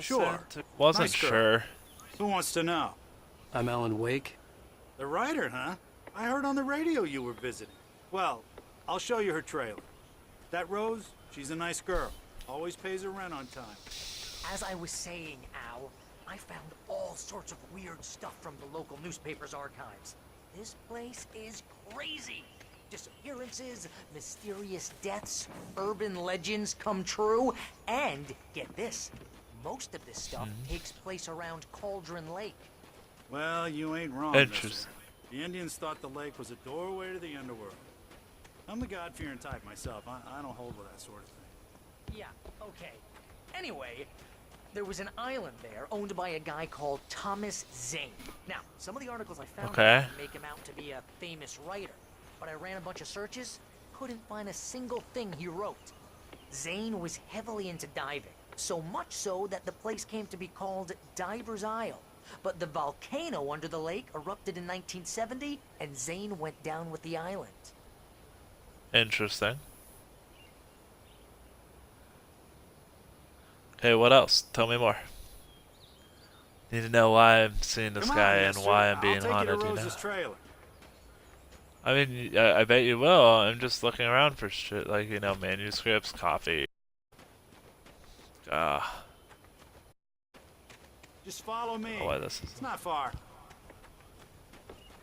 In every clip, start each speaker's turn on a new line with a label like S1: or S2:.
S1: Sure.
S2: Wasn't
S1: Nice girl.
S2: sure.
S1: Who wants to know?
S3: I'm Alan Wake.
S1: The writer, huh? I heard on the radio you were visiting. Well, I'll show you her trailer. That Rose, she's a nice girl. Always pays her rent on time.
S4: As I was saying, Al, I found all sorts of weird stuff from the local newspaper's archives. This place is crazy. Disappearances, mysterious deaths, urban legends come true, and get this, most of this stuff takes place around Cauldron Lake.
S1: Well, you ain't wrong,
S2: Interesting.
S1: mister. The Indians thought the lake was a doorway to the underworld. I'm the God-fearing type myself. I don't hold with that sort of thing.
S4: Yeah, okay. Anyway, there was an island there owned by a guy called Thomas Zane. Now, some of the articles I found make him out to be a famous writer, but I ran a bunch of searches, couldn't find a single thing he wrote. Zane was heavily into diving, so much so that the place came to be called Diver's Isle. But the volcano under the lake erupted in 1970, and Zane went down with the island.
S2: Interesting. Okay, what else? Tell me more. Need to know why I'm seeing this guy and why I'm being haunted, you know.
S1: Trailer.
S2: I mean, I bet you will. I'm just looking around for shit like, you know, manuscripts, coffee.
S1: Just follow me.
S2: Oh, why this is...
S1: It's not far.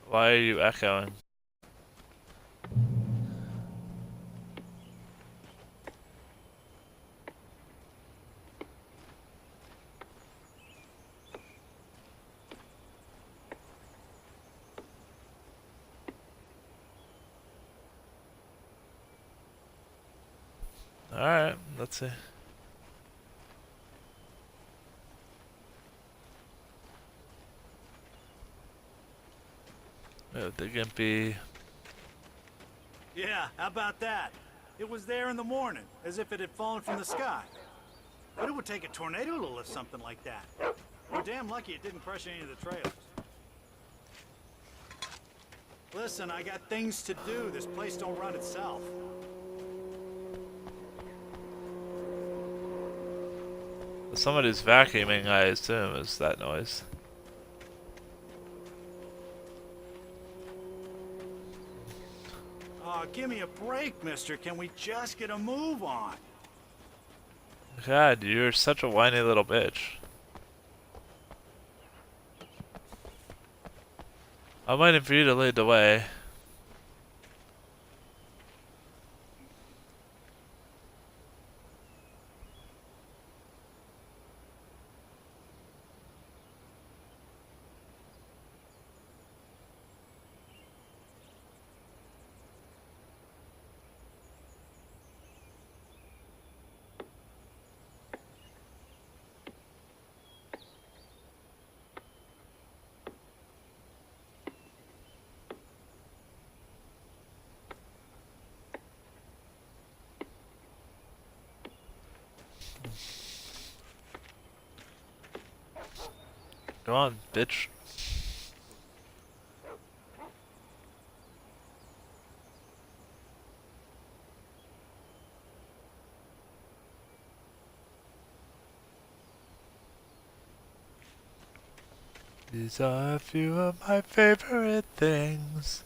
S2: Why are you echoing? Alright, let's see. Oh, the Gimpy.
S1: Yeah, how about that? It was there in the morning, as if it had fallen from the sky. But it would take a tornado to lift something like that. We're damn lucky it didn't crush any of the trailers. Listen, I got things to do. This place don't run itself.
S2: Somebody's vacuuming, I assume, is that noise.
S1: Oh, give me a break, mister. Can we just get a move on?
S2: God, you're such a whiny little bitch. I'm waiting for you to lead the way. Come on, bitch. These are a few of my favorite things.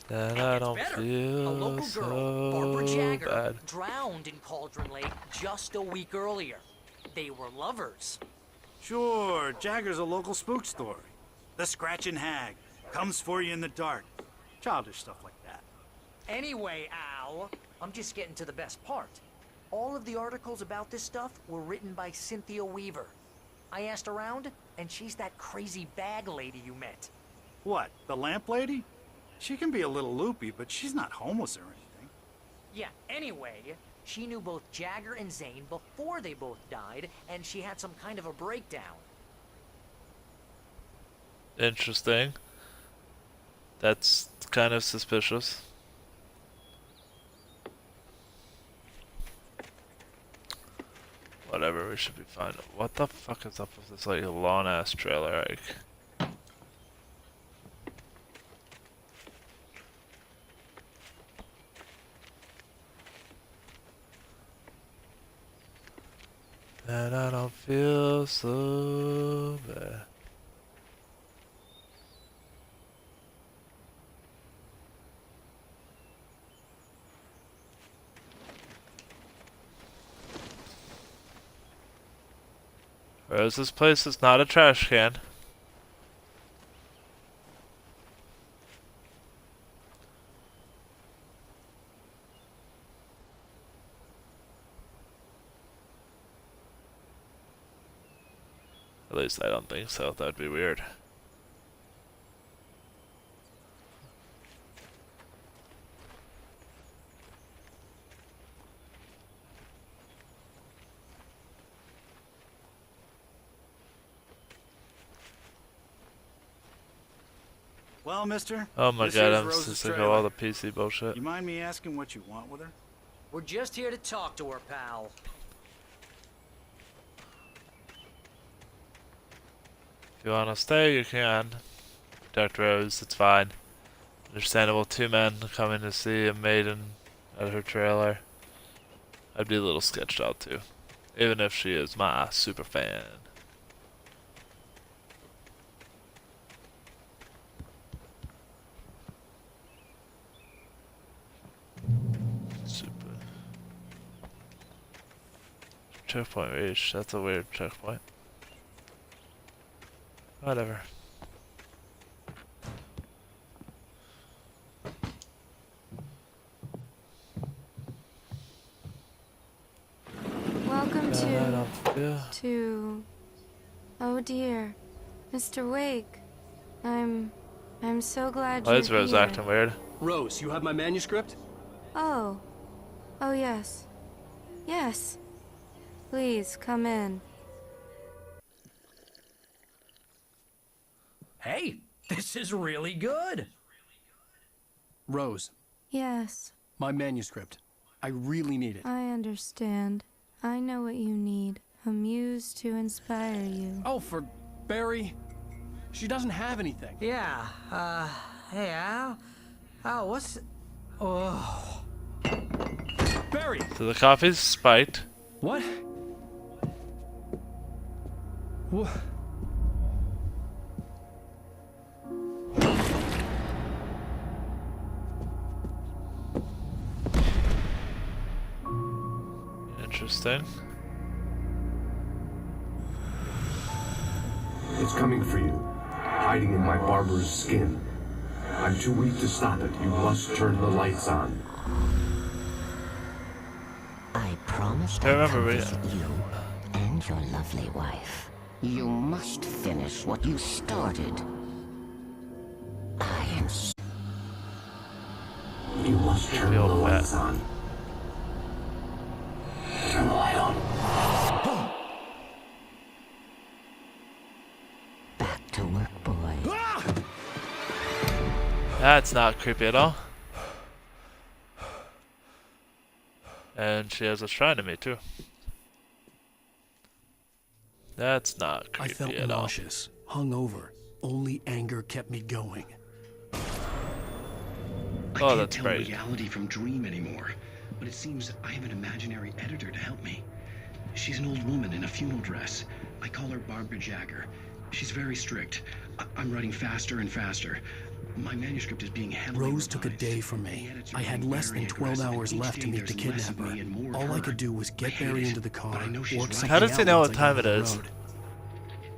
S2: That I don't feel
S4: a local
S2: so
S4: girl, Barbara Jagger,
S2: bad.
S4: drowned in Cauldron Lake just a week earlier. They were lovers.
S1: Sure, Jagger's a local spook story. The Scratching Hag comes for you in the dark. Childish stuff like that.
S4: Anyway, Al, I'm just getting to the best part. All of the articles about this stuff were written by Cynthia Weaver. I asked around, and she's that crazy bag lady you met.
S1: What, the lamp lady? She can be a little loopy, but she's not homeless or anything.
S4: Yeah, anyway, she knew both Jagger and Zane before they both died, and she had some kind of a breakdown.
S2: Interesting. That's kind of suspicious. Whatever, we should be fine. What the fuck is up with this like long ass trailer? Like, and I don't feel so bad. Whereas this place is not a trash can. At least I don't think so. That'd be weird.
S1: Well, mister.
S2: Oh my
S1: this
S2: god,
S1: here's
S2: I'm
S1: Rose's
S2: just sick of
S1: trailer.
S2: all the PC bullshit.
S1: You mind me asking what you want with her?
S4: We're just here to talk to her, pal.
S2: If you wanna stay, you can. Protect Rose, it's fine. Understandable, 2 men coming to see a maiden at her trailer. I'd be a little sketched out too. Even if she is my super fan. Super. Checkpoint reached. That's a weird checkpoint. Whatever.
S3: Welcome to oh dear, Mr. Wake. I'm so glad
S2: Why
S3: you're
S2: is Rose
S3: here.
S2: acting weird?
S5: Rose, you have my manuscript?
S3: Oh yes, yes. Please come in.
S4: Hey, this is really good.
S5: Rose,
S3: Yes,
S5: my manuscript. I really need it.
S3: I understand. I know what you need. A muse to inspire you.
S5: Oh, for Barry? She doesn't have anything.
S4: Yeah, hey, Al? Al, what's... Oh...
S5: Barry!
S2: So the coffee's spiked.
S5: What? What?
S2: Interesting.
S6: It's coming for you, hiding in my barber's skin. I'm too weak to stop it. You must turn the lights on.
S7: I promised
S2: I remember
S7: I'd come visit you and your lovely wife. You must finish what you started. I am
S6: You must turn the
S2: Feel
S6: lights
S2: that.
S6: on. Turn the light on.
S7: back to work, boy.
S2: That's not creepy at all. And she has a shrine to me too. That's not
S5: I
S2: creepy
S5: felt
S2: at all.
S5: nauseous, hungover. Only anger kept me going.
S8: I
S2: Oh,
S8: can't
S2: that's
S8: tell
S2: great.
S8: reality from dream anymore, but it seems I have an imaginary editor to help me. She's an old woman in a funeral dress. I call her Barbara Jagger. She's very strict. I'm writing faster and faster. My manuscript is being heavily
S5: Rose took a
S8: revised.
S5: day from me.
S8: The edits are
S5: I had
S8: getting
S5: less
S8: very
S5: than 12
S8: aggressive,
S5: hours
S8: and each
S5: left to
S8: day
S5: meet the
S8: there's less of
S5: kidnapper.
S8: me and more of
S5: All I
S8: her.
S5: could do was
S8: I
S5: get
S8: hate
S5: Barry
S8: it,
S5: into the car,
S8: but I know she's
S5: work
S8: right.
S5: something
S2: How does he
S5: out
S2: know
S5: once
S2: what
S5: I got
S2: time
S5: on
S2: it
S5: the
S2: is?
S5: road.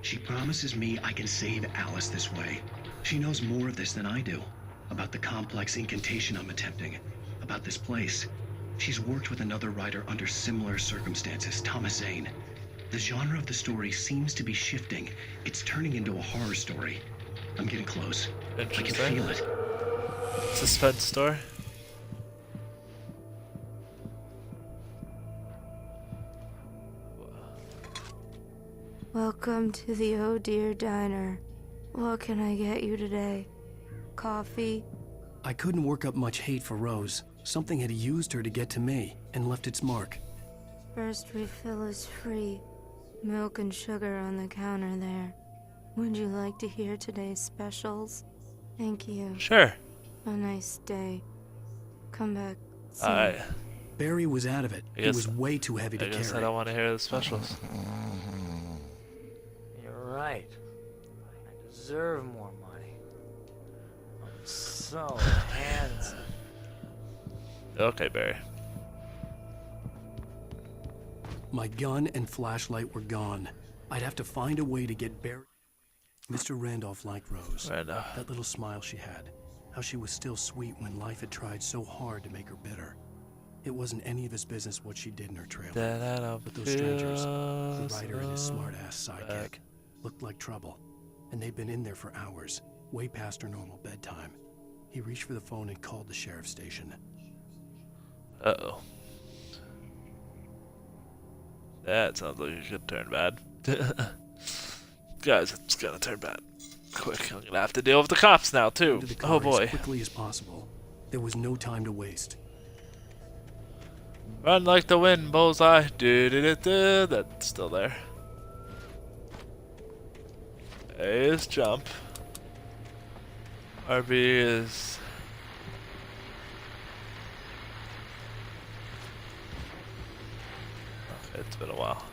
S8: She promises me I can save Alice this way. She knows more of this than I do. About the complex incantation I'm attempting. About this place. She's worked with another writer under similar circumstances, Thomas Zane. The genre of the story seems to be shifting. It's turning into a horror story. I'm getting close. I can
S2: Interesting.
S8: feel it.
S2: Suspense story.
S3: Welcome to the Oh Dear Diner. What can I get you today? Coffee?
S5: I couldn't work up much hate for Rose. Something had used her to get to me and left its mark.
S3: First refill is free. Milk and sugar on the counter there. Would you like to hear today's specials? Thank you.
S2: Sure.
S3: A nice day. Come back soon.
S2: Alright.
S5: Barry was out of it. It was way too heavy to
S2: I guess I
S5: carry.
S2: don't want to hear the specials.
S4: You're right. I deserve more money. I'm so handsome.
S2: Okay, Barry.
S5: My gun and flashlight were gone. I'd have to find a way to get Barry. Mr. Randolph liked Rose.
S2: Randolph.
S5: That little smile she had. How she was still sweet when life had tried so hard to make her bitter. It wasn't any of his business what she did in her trailer. But those strangers, the writer and his smart-ass sidekick, looked like trouble. And they'd been in there for hours, way past her normal bedtime. He reached for the phone and called the sheriff's station.
S2: Uh-oh. That sounds like it could turn bad. Guys, it's gonna turn bad. Quick, I'm gonna have to deal with the cops now, too. Oh boy.
S5: As quickly as possible. There was no time to waste.
S2: Run like the wind, bullseye. Do-do-do-do. That's still there. A is jump. RB is... Okay, it's been a while.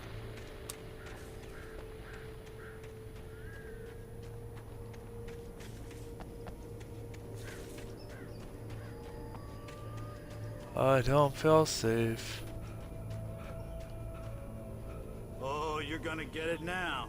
S2: I don't feel safe.
S1: Oh, you're gonna get it now.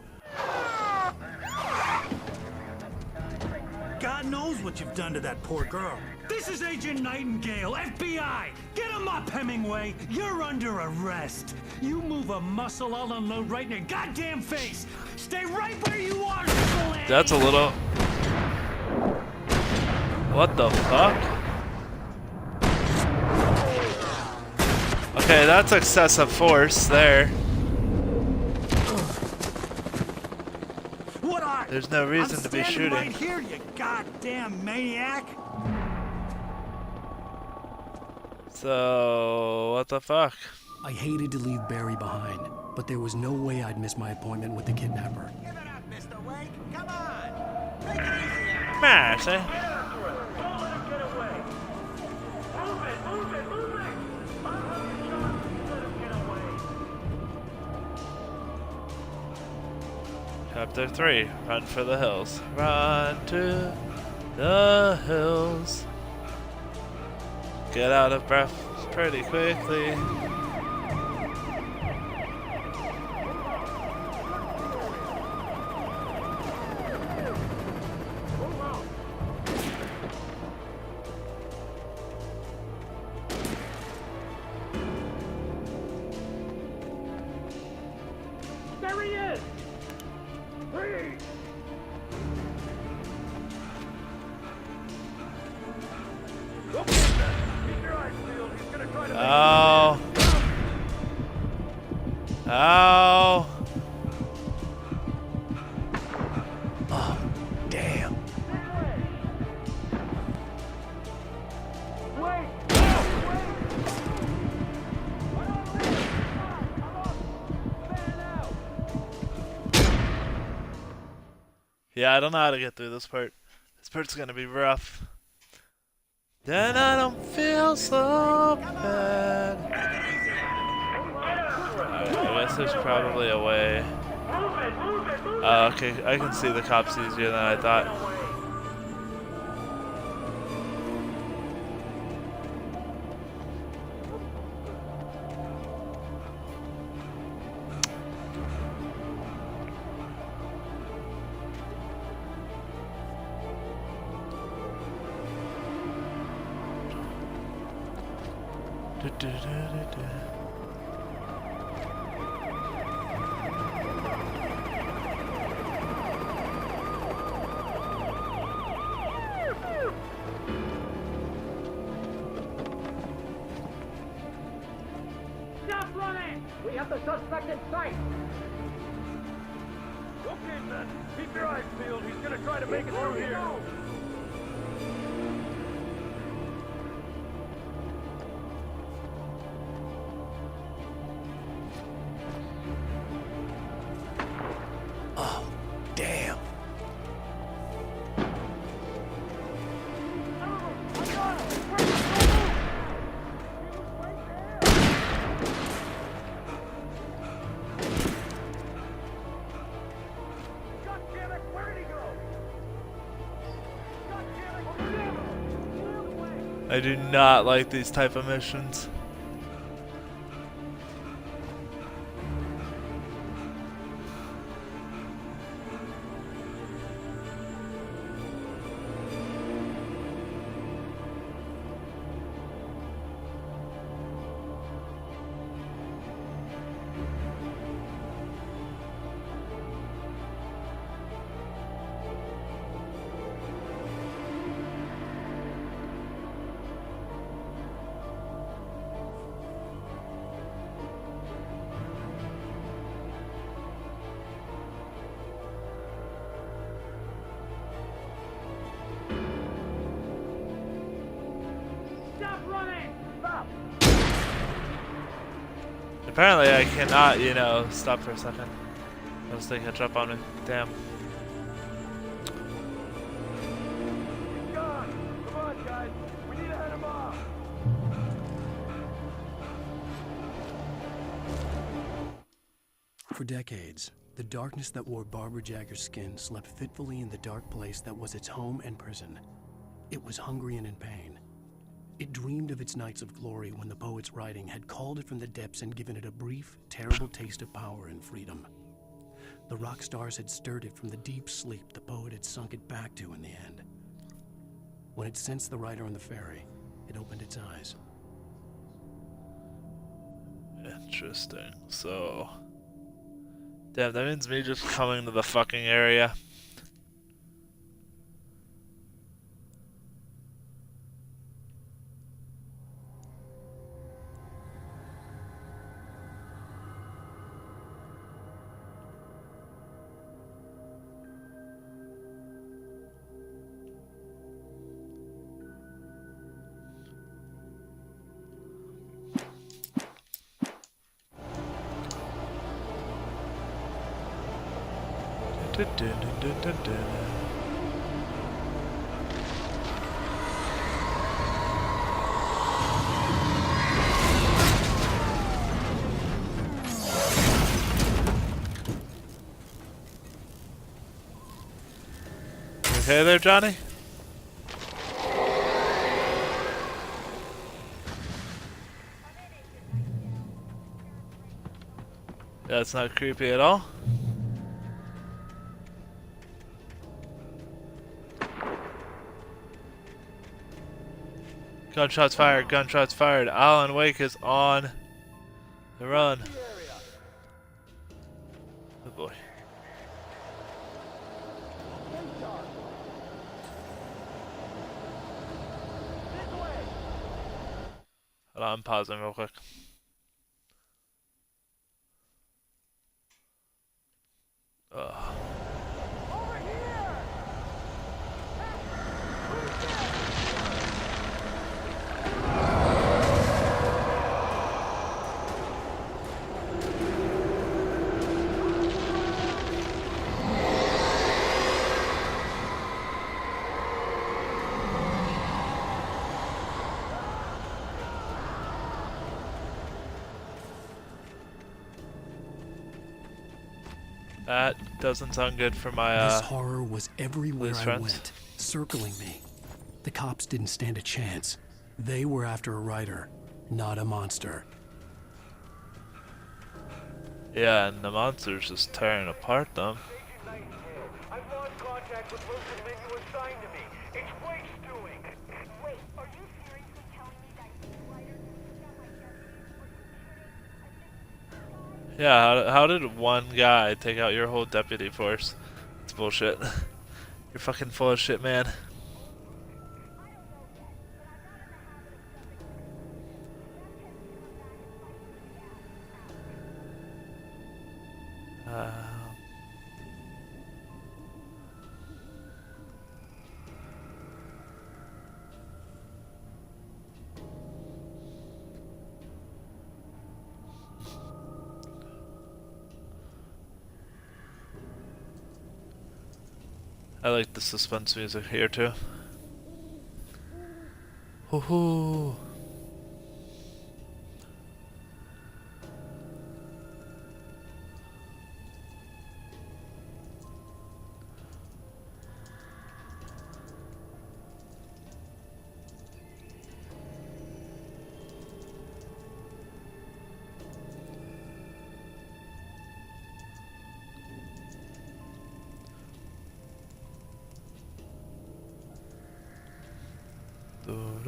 S1: God knows what you've done to that poor girl.
S9: This is Agent Nightingale, FBI! Get him up, Hemingway! You're under arrest! You move a muscle, I'll unload right in your goddamn face! Stay right where you are, Nickel!
S2: That's a little... What the fuck? Okay, that's excessive force there. There's no reason to be shooting.
S1: Right here, you goddamn maniac!
S2: So, what the fuck?
S5: I hated to leave Barry behind, but there was no way I'd miss my appointment with the kidnapper.
S1: Give it up, Mr. Wake. Come on. Take it easy.
S2: Mercy.
S9: Don't let him get away! Move it, move it, move it! Let him get away!
S2: Chapter 3. Run for the hills. Run to the hills. Get out of breath pretty quickly.
S9: There he is! Freeze!
S2: Oh. Oh.
S5: Oh, damn.
S9: Wait!
S2: Yeah, I don't know how to get through this part. This part's gonna be rough. Then I don't feel so bad. Alright, I guess there's probably a way. Okay, I can see the cops easier than I thought.
S9: Stop running! We have the suspect in sight! Okay, men. Keep your eyes peeled. He's gonna try to make it through here.
S2: I do not like these type of missions. Apparently I cannot, you know, stop for a second. Once they catch up on me. Damn.
S6: Come on, guys. We need to head him off.
S5: For decades, the darkness that wore Barbara Jagger's skin slept fitfully in the dark place that was its home and prison. It was hungry and in pain. It dreamed of its nights of glory when the poet's writing had called it from the depths and given it a brief, terrible taste of power and freedom. The rock stars had stirred it from the deep sleep the poet had sunk it back to in the end. When it sensed the writer on the ferry, it opened its eyes.
S2: Interesting. So... Damn, that means me just coming to the fucking area. Okay there, Johnny? That's not creepy at all. Gunshots fired, gunshots fired. Alan Wake is on the run. Oh boy. Hold on, I'm pausing real quick. Ugh. That doesn't sound good for my
S5: This horror was everywhere
S2: police
S5: I
S2: friends.
S5: went, circling me. The cops didn't stand a chance. They were after a writer, not a monster.
S2: Yeah, and the monster's just tearing apart them.
S6: I've lost contact with most of the men you assigned to me. It's Wake's doing.
S10: Wait, are you seriously telling me that you writer got my deputy?
S2: Yeah, how did one guy take out your whole deputy force? It's bullshit. You're fucking full of shit, man. I like the suspense music here too. Hoo-hoo.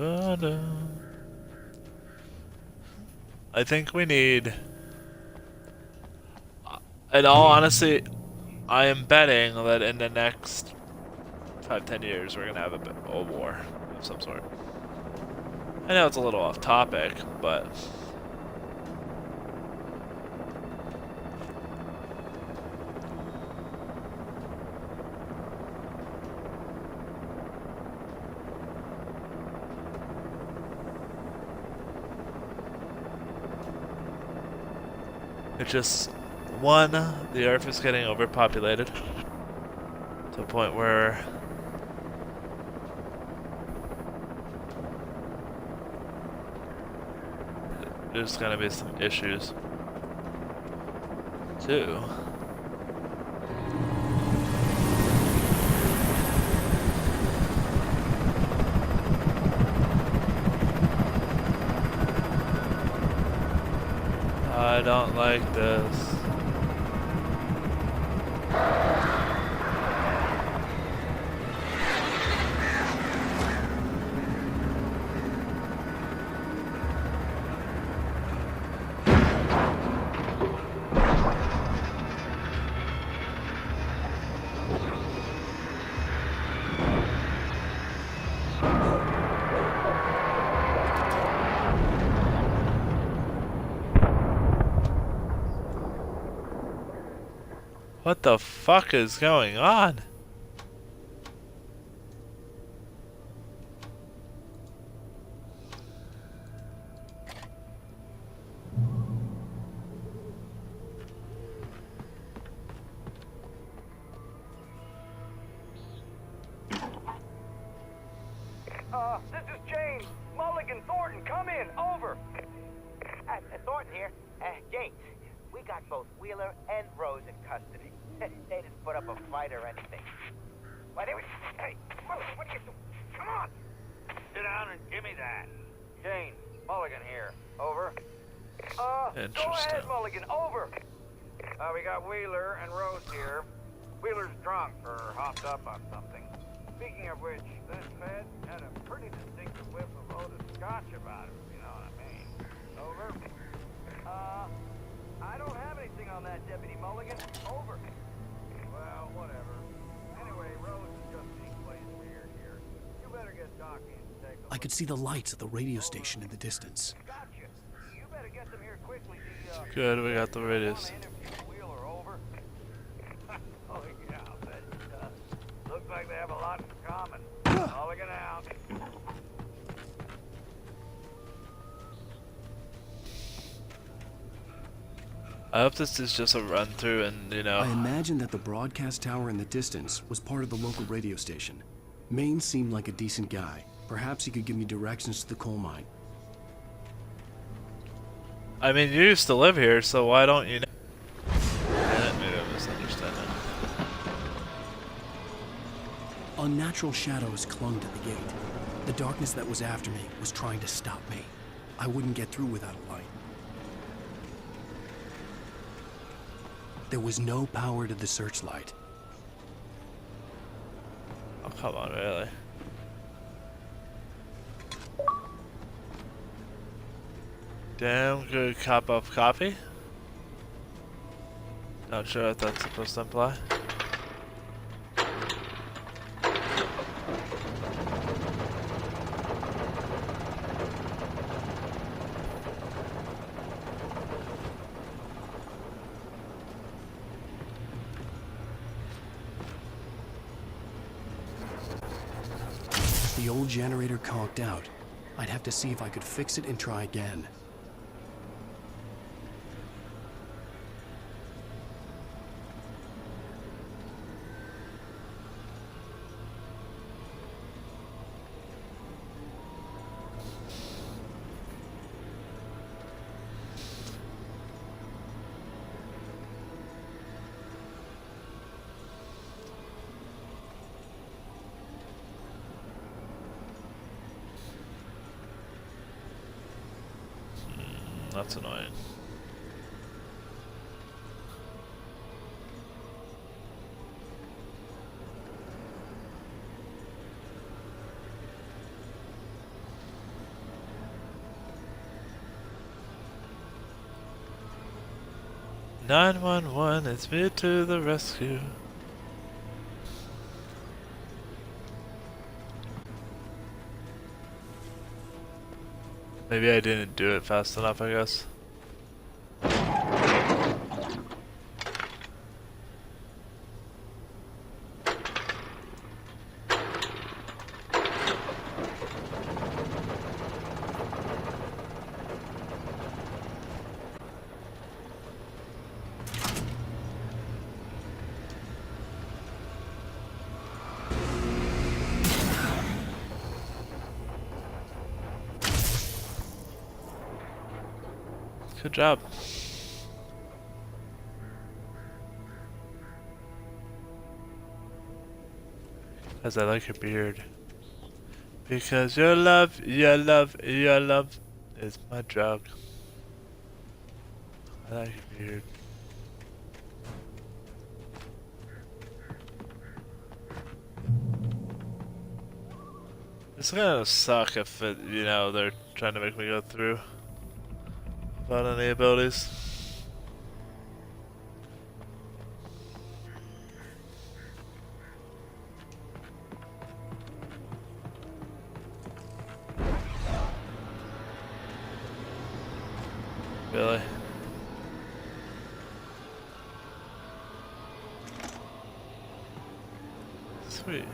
S2: I think we need... In all honesty, I am betting that in the next 5-10 years we're gonna have a war of some sort. I know it's a little off topic, but it's just one, the Earth is getting overpopulated to a point where there's gonna be some issues. Two, I don't like this. What the fuck is going on?
S11: This is James. Mulligan, Thornton, come in. Over.
S12: Thornton here. James, we got both Wheeler and Rose in custody. They didn't put up a fight or anything. Why, they were... Hey, Mulligan, what are you doing? Come on!
S11: Sit down and give me that. James, Mulligan here. Over. Go ahead, Mulligan. Over. We got Wheeler and Rose here. Wheeler's drunk or hopped up on something. Speaking of which, this Fed had a pretty distinctive whiff of Otis Scotch about him, if you know what I mean. Over. I don't have anything on that, Deputy Mulligan. Over. Well, whatever. Anyway, Rose is just being placed here. You better get Doc in to take a look.
S5: I could see the lights at the radio station in the distance.
S11: Gotcha. You better get them here quickly.
S2: Good, we got the radius.
S11: Wheeler, over. Oh, yeah, I'll bet it does. Looks like they have a lot in common. Mulligan out.
S2: I hope this is just a run through and, you know...
S5: I imagine that the broadcast tower in the distance was part of the local radio station. Maine seemed like a decent guy. Perhaps he could give me directions to the coal mine.
S2: I mean, you used to live here, so why don't you know? Maybe I'm misunderstanding.
S5: Unnatural shadows clung to the gate. The darkness that was after me was trying to stop me. I wouldn't get through without a light. There was no power to the searchlight.
S2: Oh, come on, really? Damn good cup of coffee? Not sure what that's supposed to imply.
S5: The old generator conked out. I'd have to see if I could fix it and try again.
S2: That's annoying. 911, it's me to the rescue. Maybe I didn't do it fast enough, I guess. Good job. Because I like your beard. Because your love is my drug. I like your beard. It's gonna suck if it, you know, they're trying to make me go through without any abilities. Really? Sweet.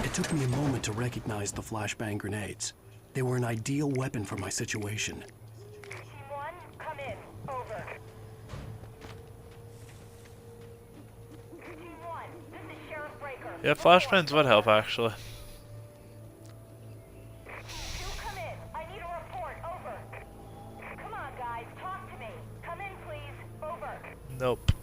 S5: It took me a moment to recognize the flashbang grenades. They were an ideal weapon for my situation.
S10: Team 1, come in. Over. Team 1, this is Sheriff Breaker.
S2: Yeah, flashbangs would help actually.
S10: Team 2, come in. I need a report. Over. Come on, guys. Talk to me. Come in, please. Over.
S2: Nope.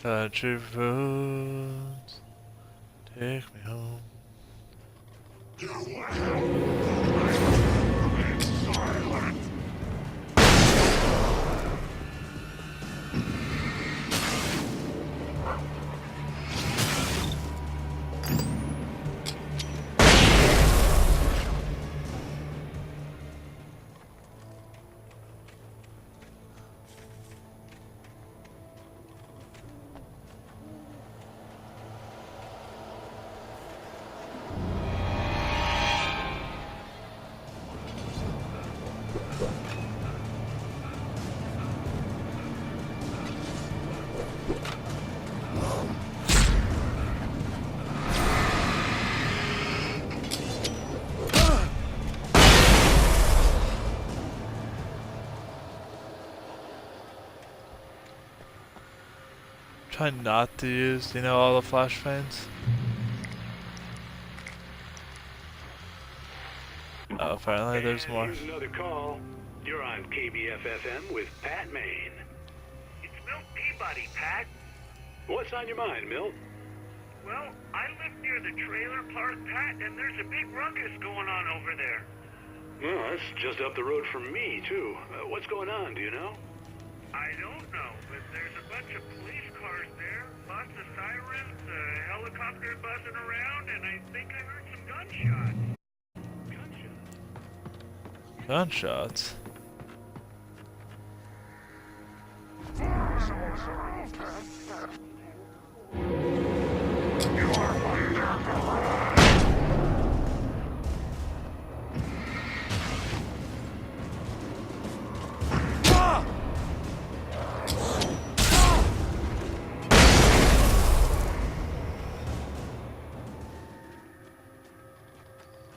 S2: Country roads, take me home. Try not to use, you know, all the flashbangs. Oh, apparently there's more.
S13: Here's another call. You're on KBF-FM with Pat Maine.
S14: It's Milt Peabody, Pat.
S13: What's on your mind, Milt?
S14: Well, I live near the trailer park, Pat, and there's a big ruckus going on over there.
S13: Well, that's just up the road from me, too. What's going on, do you know?
S14: I don't know, but there's a bunch of police cars there, lots of sirens, a helicopter buzzing around, and I think I heard some gunshots.
S2: Gunshots?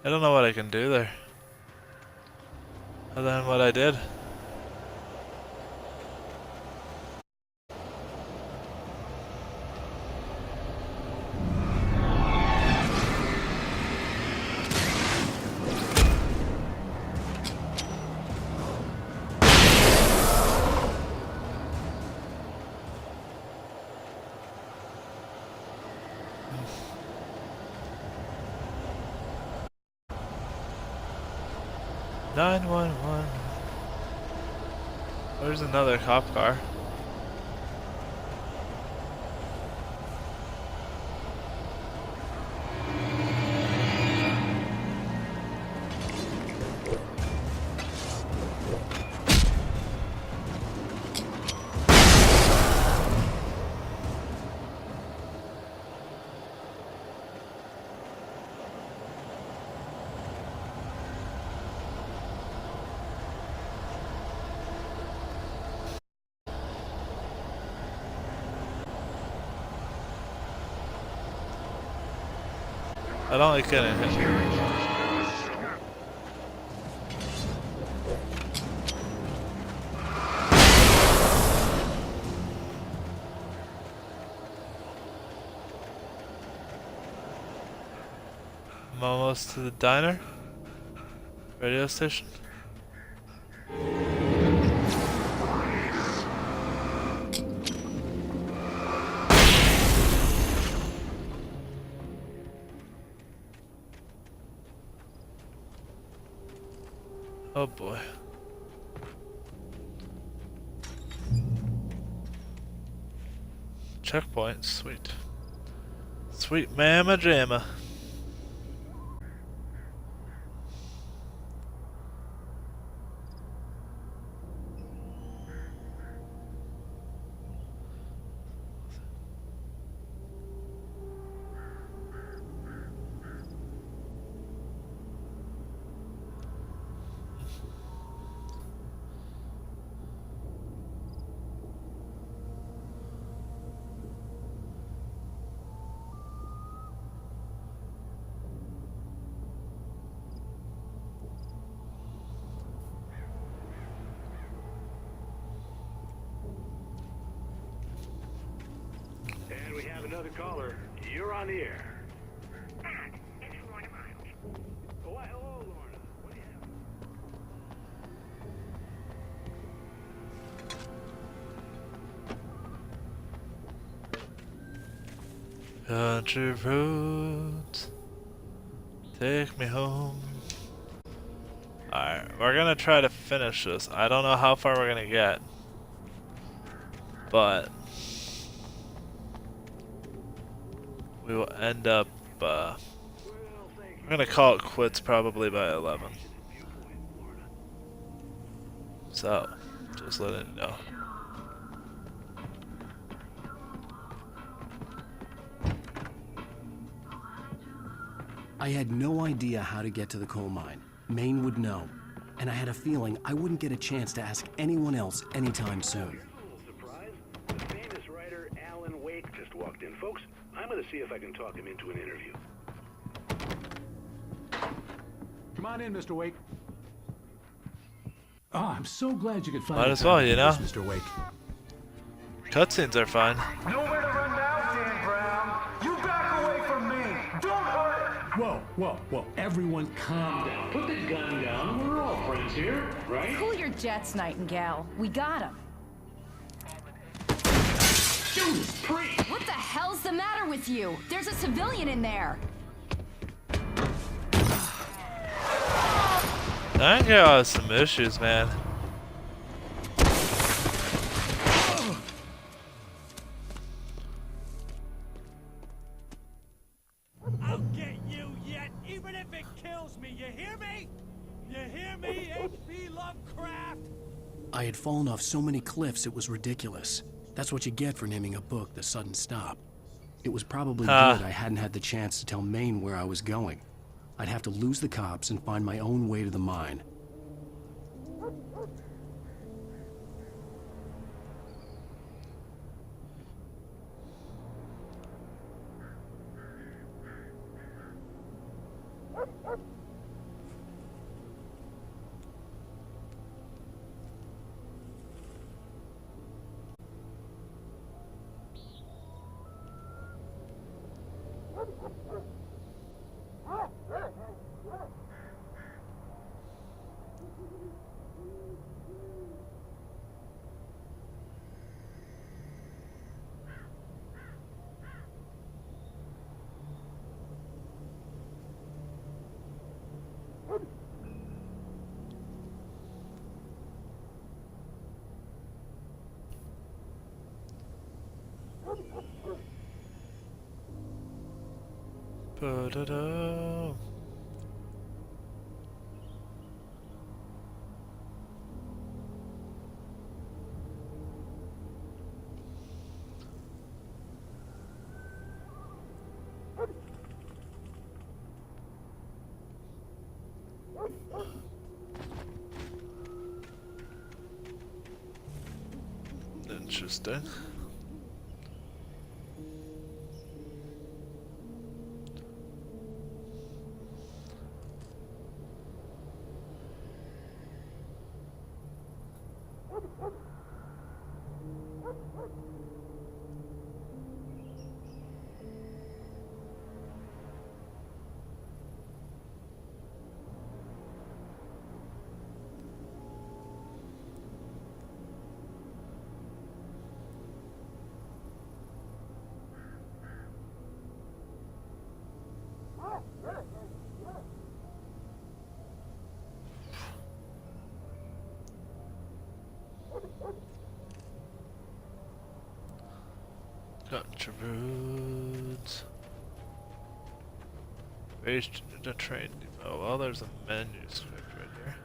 S2: I don't know what I can do there. Other than what I did. 911. There's another cop car. I don't like getting hit. I'm almost to the diner. Radio station. Oh boy. Checkpoint, sweet. Sweet mama jamma.
S13: And we have another caller. You're on the air.
S14: It's Lorna Miles.
S13: Oh, hello, Lorna. What do you have?
S2: Country roads, take me home. Alright, we're gonna try to finish this. I don't know how far we're gonna get, but we will end up, we're gonna call it quits probably by 11. So, just letting you know.
S5: I had no idea how to get to the coal mine. Maine would know. And I had a feeling I wouldn't get a chance to ask anyone else anytime soon.
S13: Surprise? The famous writer Alan Wake just walked in. Folks, I'm gonna see if I can talk him into an interview.
S9: Come on in, Mr. Wake. Oh, I'm so glad you could find
S2: Might as well, you know.
S9: Mr. Wake.
S2: Cutscenes are fine.
S9: Nowhere to run now, Dan Brown. You back away from me. Don't hurt. Whoa, whoa, whoa. Everyone calm down.
S13: Put the gun down. We're all friends here, right?
S10: Cool your jets, Nightingale. We got him.
S13: Judas Priest!
S10: What the hell's the matter with you? There's a civilian in there.
S2: Nightingale has some issues, man.
S9: I'll get you yet, even if it kills me. You hear me? You hear me, H.P. Lovecraft?
S5: I had fallen off so many cliffs it was ridiculous. That's what you get for naming a book The Sudden Stop. It was probably good I hadn't had the chance to tell Maine where I was going. I'd have to lose the cops and find my own way to the mine.
S2: Ba-da-da. Interesting. Got your roads. Reached the train depot. Well, there's a manuscript right here.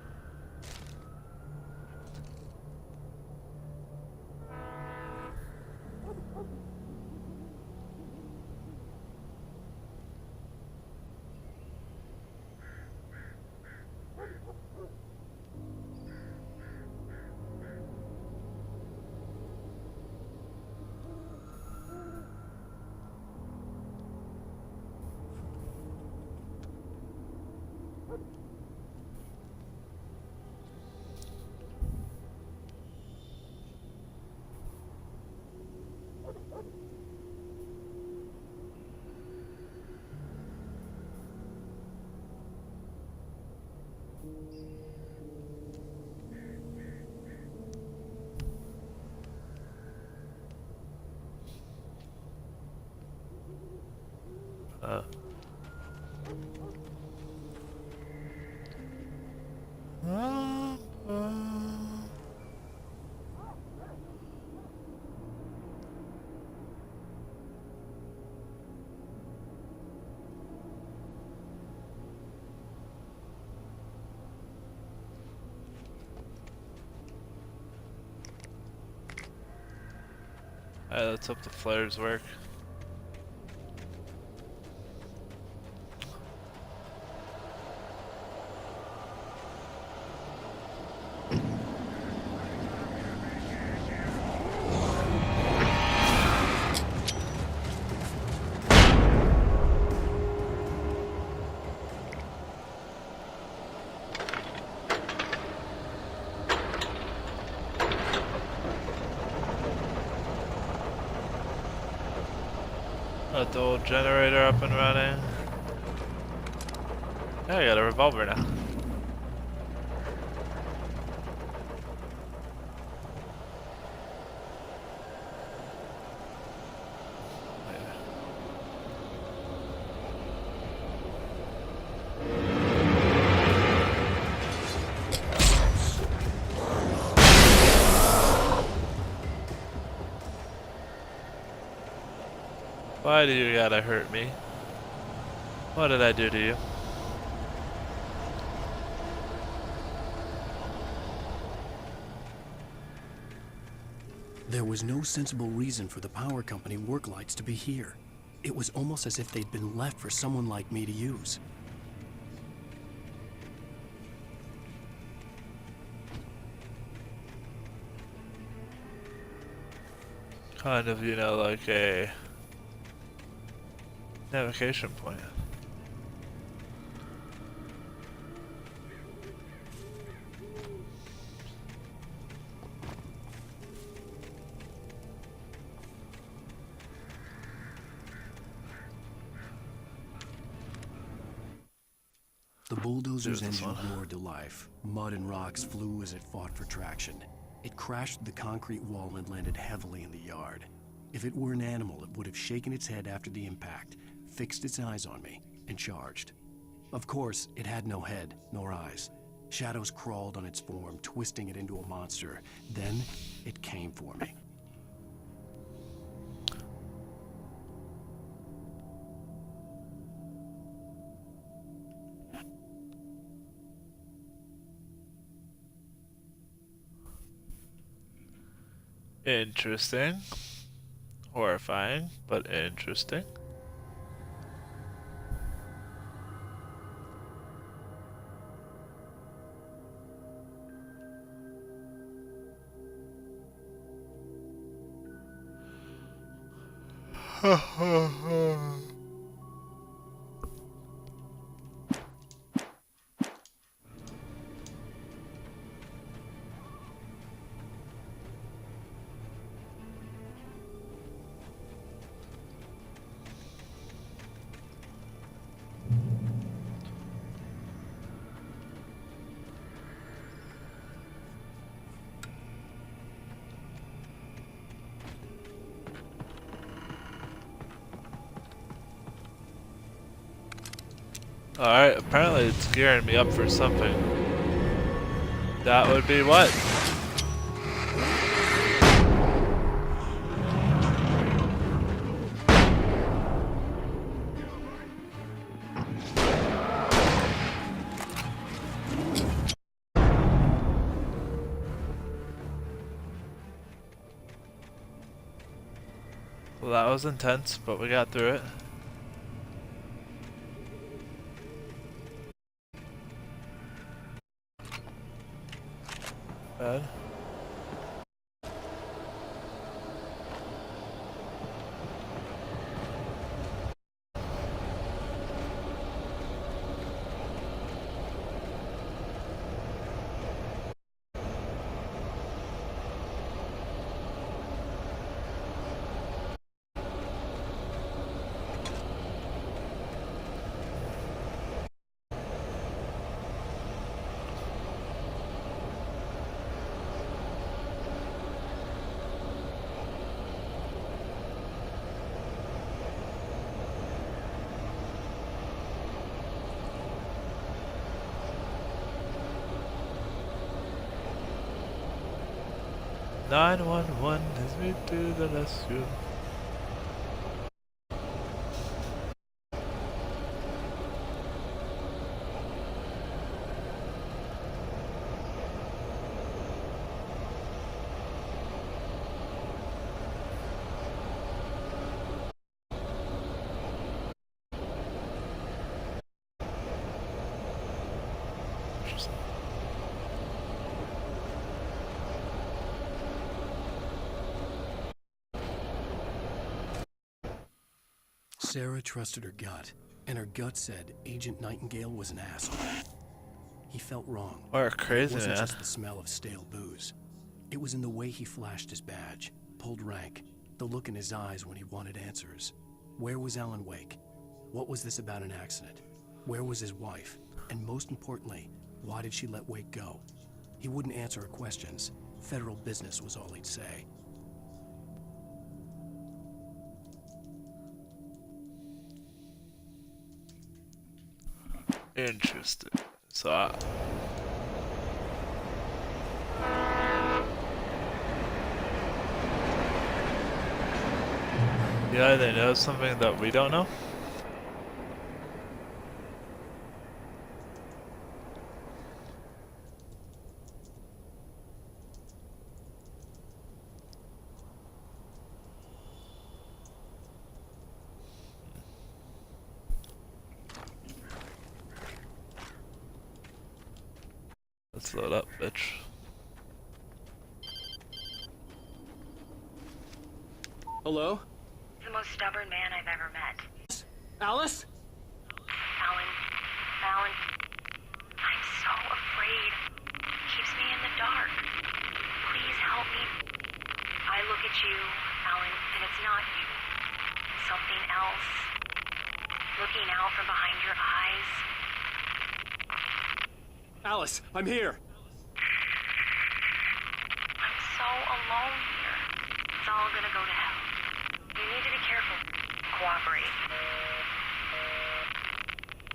S2: Alright, let's hope the flares work. Got the old generator up and running. Yeah, I got a revolver now. Why do you gotta hurt me? What did I do to you?
S5: There was no sensible reason for the power company work lights to be here. It was almost as if they'd been left for someone like me to use.
S2: Kind of, you know, like a navigation point.
S5: The bulldozer's engine roared to life. Mud and rocks flew as it fought for traction. It crashed through the concrete wall and landed heavily in the yard. If it were an animal, it would have shaken its head after the impact, fixed its eyes on me, and charged. Of course, it had no head, nor eyes. Shadows crawled on its form, twisting it into a monster. Then, it came for me.
S2: Interesting. Horrifying, but interesting. Alright, apparently it's gearing me up for something. That would be what? Well, that was intense, but we got through it. Bad. "911 is me to the rescue."
S5: Sarah trusted her gut, and her gut said Agent Nightingale was an asshole. He felt wrong.
S2: What a crazy
S5: It wasn't
S2: man.
S5: just the smell of stale booze. It was in the way he flashed his badge, pulled rank, the look in his eyes when he wanted answers. Where was Alan Wake? What was this about an accident? Where was his wife? And most importantly, why did she let Wake go? He wouldn't answer her questions. Federal business was all he'd say.
S2: Interesting. So, yeah, they know something that we don't know. Let's load up, bitch.
S15: Hello?
S16: The most stubborn man I've ever met.
S15: Alice?
S16: Alan, I'm so afraid. It keeps me in the dark. Please help me. I look at you, Alan, and it's not you. It's something else. Looking out from behind your eyes.
S15: Alice, I'm here.
S16: I'm so alone here. It's all gonna go to hell. You need to be careful. Cooperate.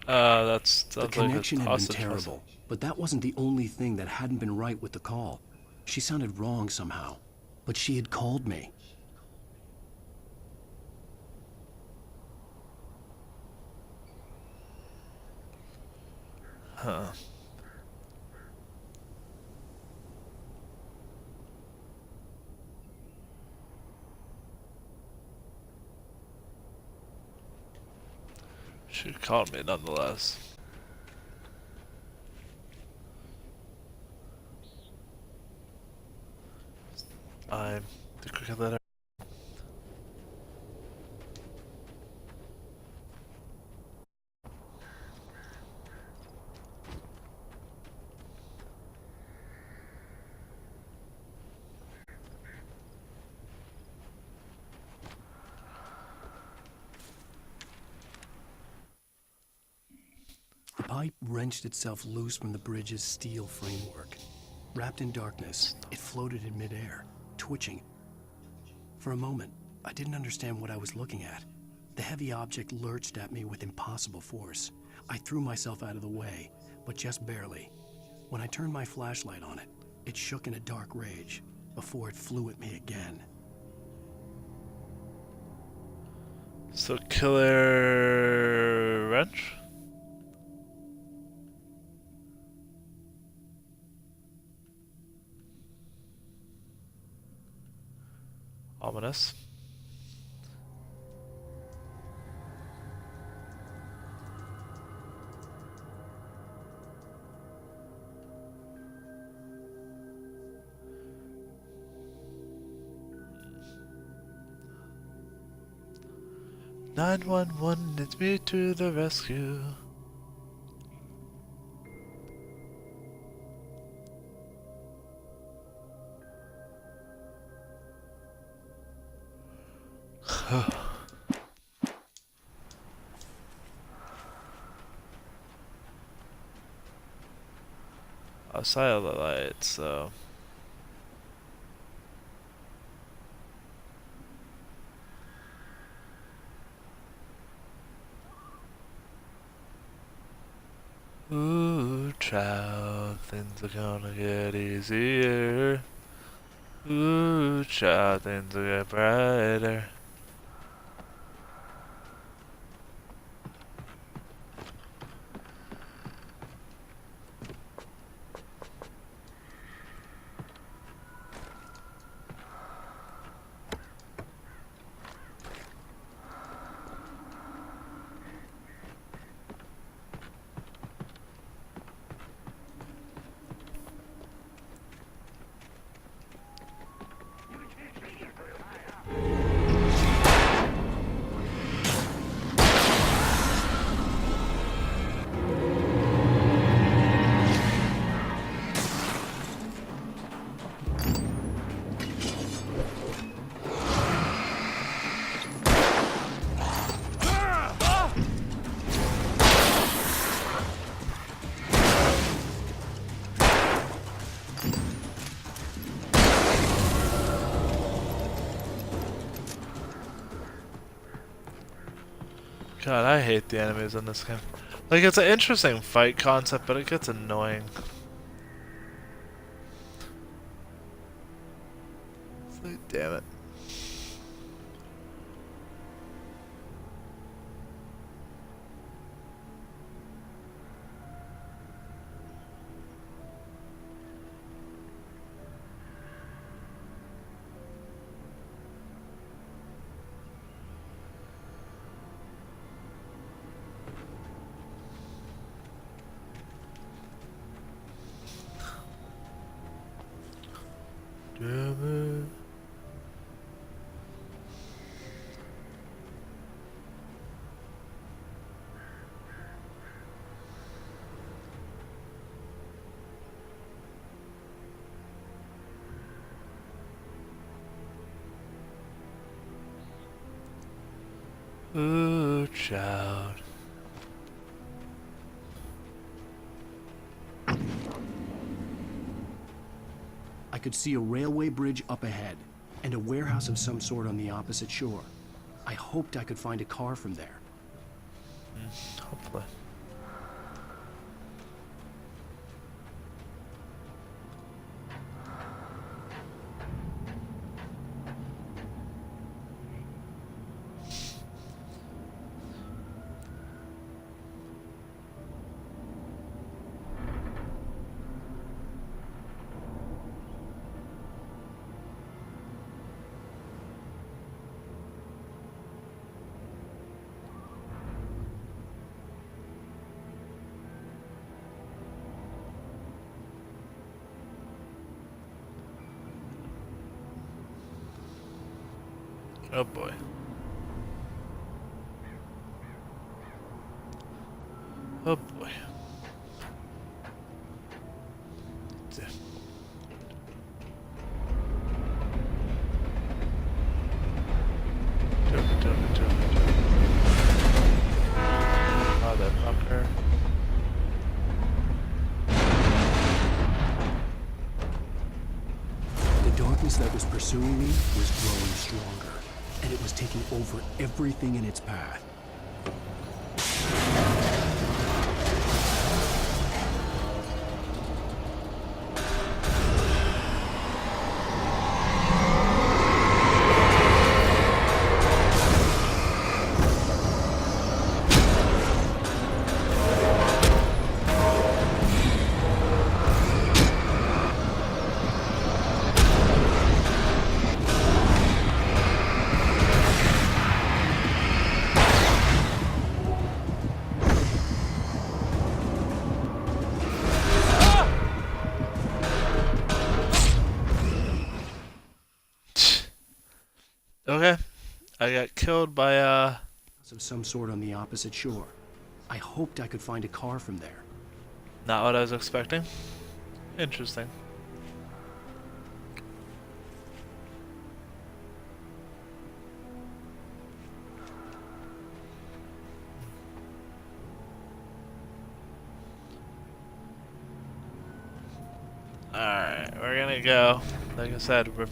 S2: That sounds
S5: The
S2: like
S5: connection
S2: a
S5: had been
S2: hostage
S5: terrible, but that wasn't the only thing that hadn't been right with the call. She sounded wrong somehow, but she had called me.
S2: Huh. She called me nonetheless. I'm the cricket letter.
S5: The pipe wrenched itself loose from the bridge's steel framework. Wrapped in darkness, it floated in midair, twitching. For a moment, I didn't understand what I was looking at. The heavy object lurched at me with impossible force. I threw myself out of the way, but just barely. When I turned my flashlight on it, it shook in a dark rage before it flew at me again.
S2: So killer wrench? Ominous. "911, it's me to the rescue." Outside of the lights, so. Ooh, child, things are gonna get easier. Ooh, child, things will get brighter. God, I hate the enemies in this game. Like, it's an interesting fight concept, but it gets annoying. It's like, damn it. Damn it. Ooh, child.
S5: I could see a railway bridge up ahead, and a warehouse of some sort on the opposite shore. I hoped I could find a car from there.
S2: Hopefully. Oh boy. Oh boy. Motherfucker.
S5: The darkness that was pursuing me was growing stronger, and it was taking over everything in its path.
S2: Okay. I got killed by
S5: Of some sort on the opposite shore. I hoped I could find a car from there.
S2: Not what I was expecting. Interesting. Alright, we're gonna go. Like I said, we're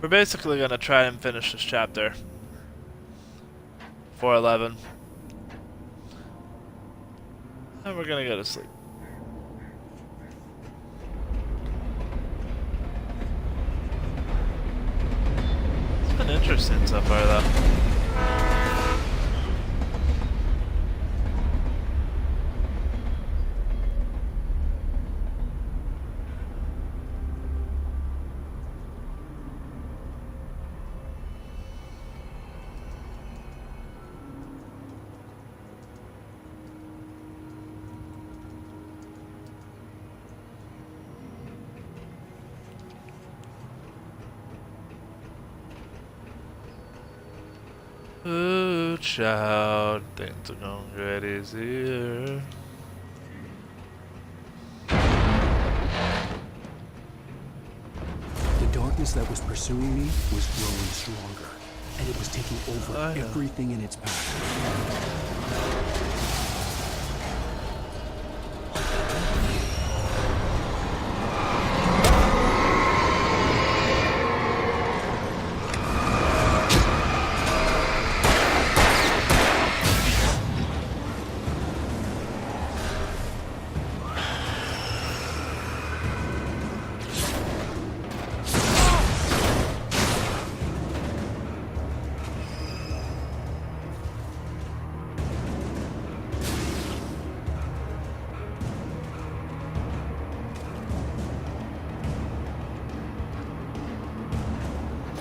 S2: basically gonna try and finish this chapter. 411. And we're gonna go to sleep. It's been interesting so far though. Ooh, child, things are gonna get easier.
S5: The darkness that was pursuing me was growing stronger, and it was taking over everything in its path.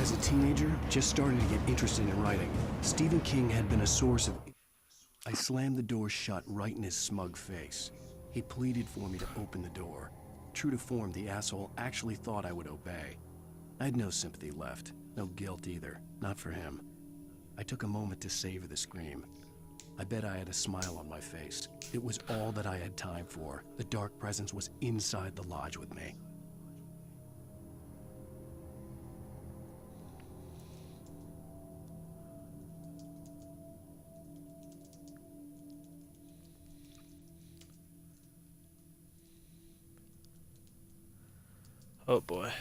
S5: As a teenager, just starting to get interested in writing, Stephen King had been a source of... I slammed the door shut right in his smug face. He pleaded for me to open the door. True to form, the asshole actually thought I would obey. I had no sympathy left, no guilt either, not for him. I took a moment to savor the scream. I bet I had a smile on my face. It was all that I had time for. The dark presence was inside the lodge with me.
S2: Oh boy.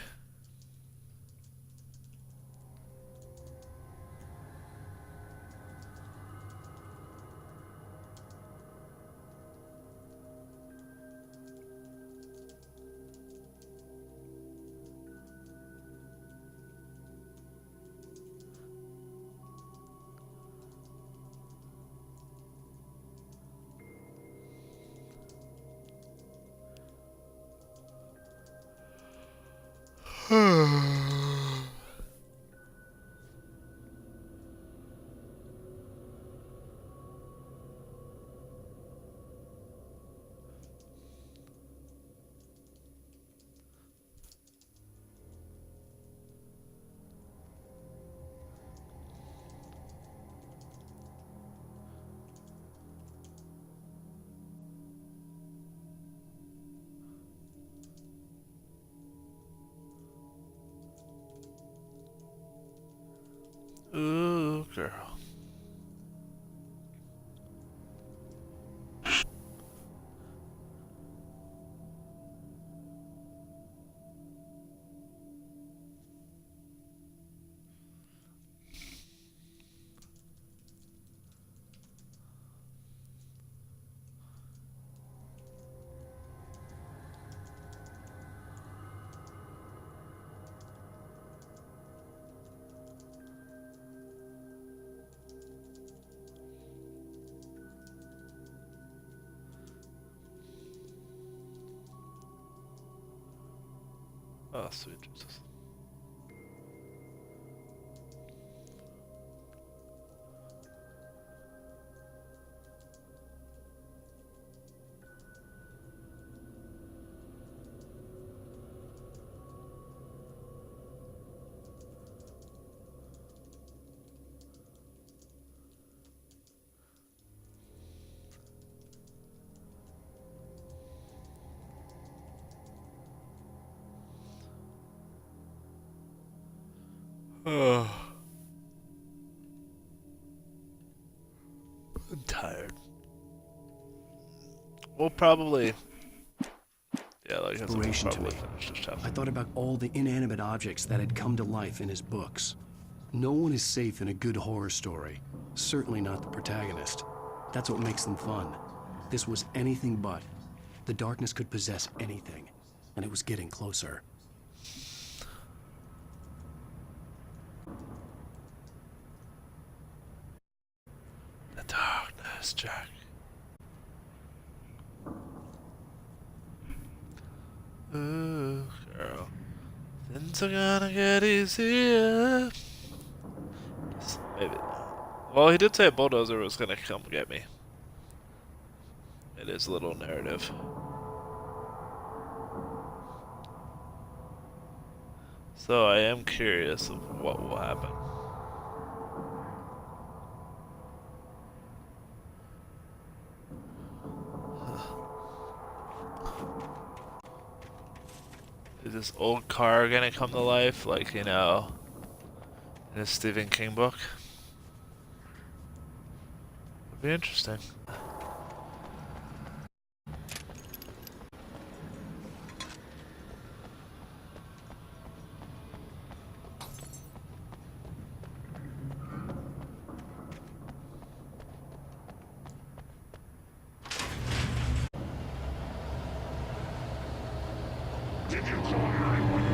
S2: girl. Oh, sweet Jesus. Oh. I'm tired. We'll probably... Yeah, like I said, we'll
S5: Inspiration to
S2: probably
S5: me.
S2: finish this chapter.
S5: I thought about all the inanimate objects that had come to life in his books. No one is safe in a good horror story. Certainly not the protagonist. That's what makes them fun. This was anything but. The darkness could possess anything, and it was getting closer.
S2: The darkness, Jack. Ooh, girl. Things are gonna get easier. Maybe. Well, he did say a bulldozer was gonna come get me. It is a little narrative. So I am curious of what will happen. Is this old car gonna come to life, like, you know, in a Stephen King book? Would be interesting.
S14: Did you call 911?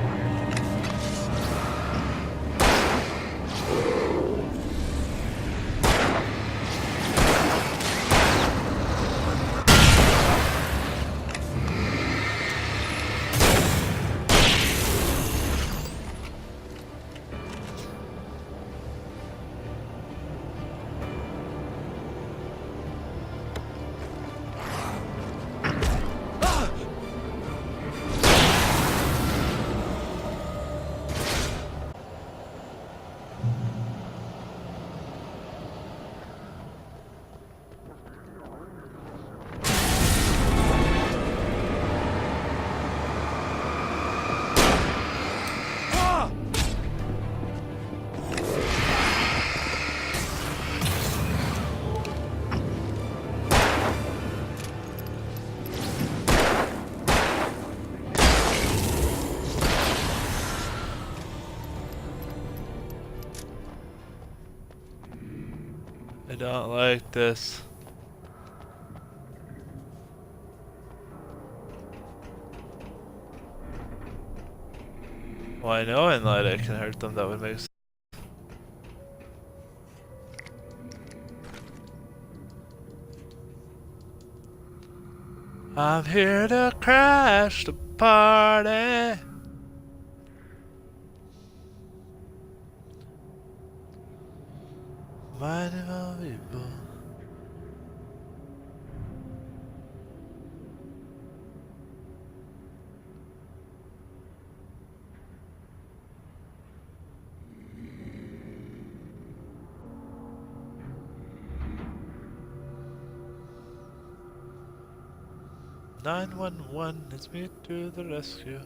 S2: I don't like this. Well, I know in light I can hurt them, that would make sense. I'm here to crash the party. Mighty of people. "911, it's me to the rescue."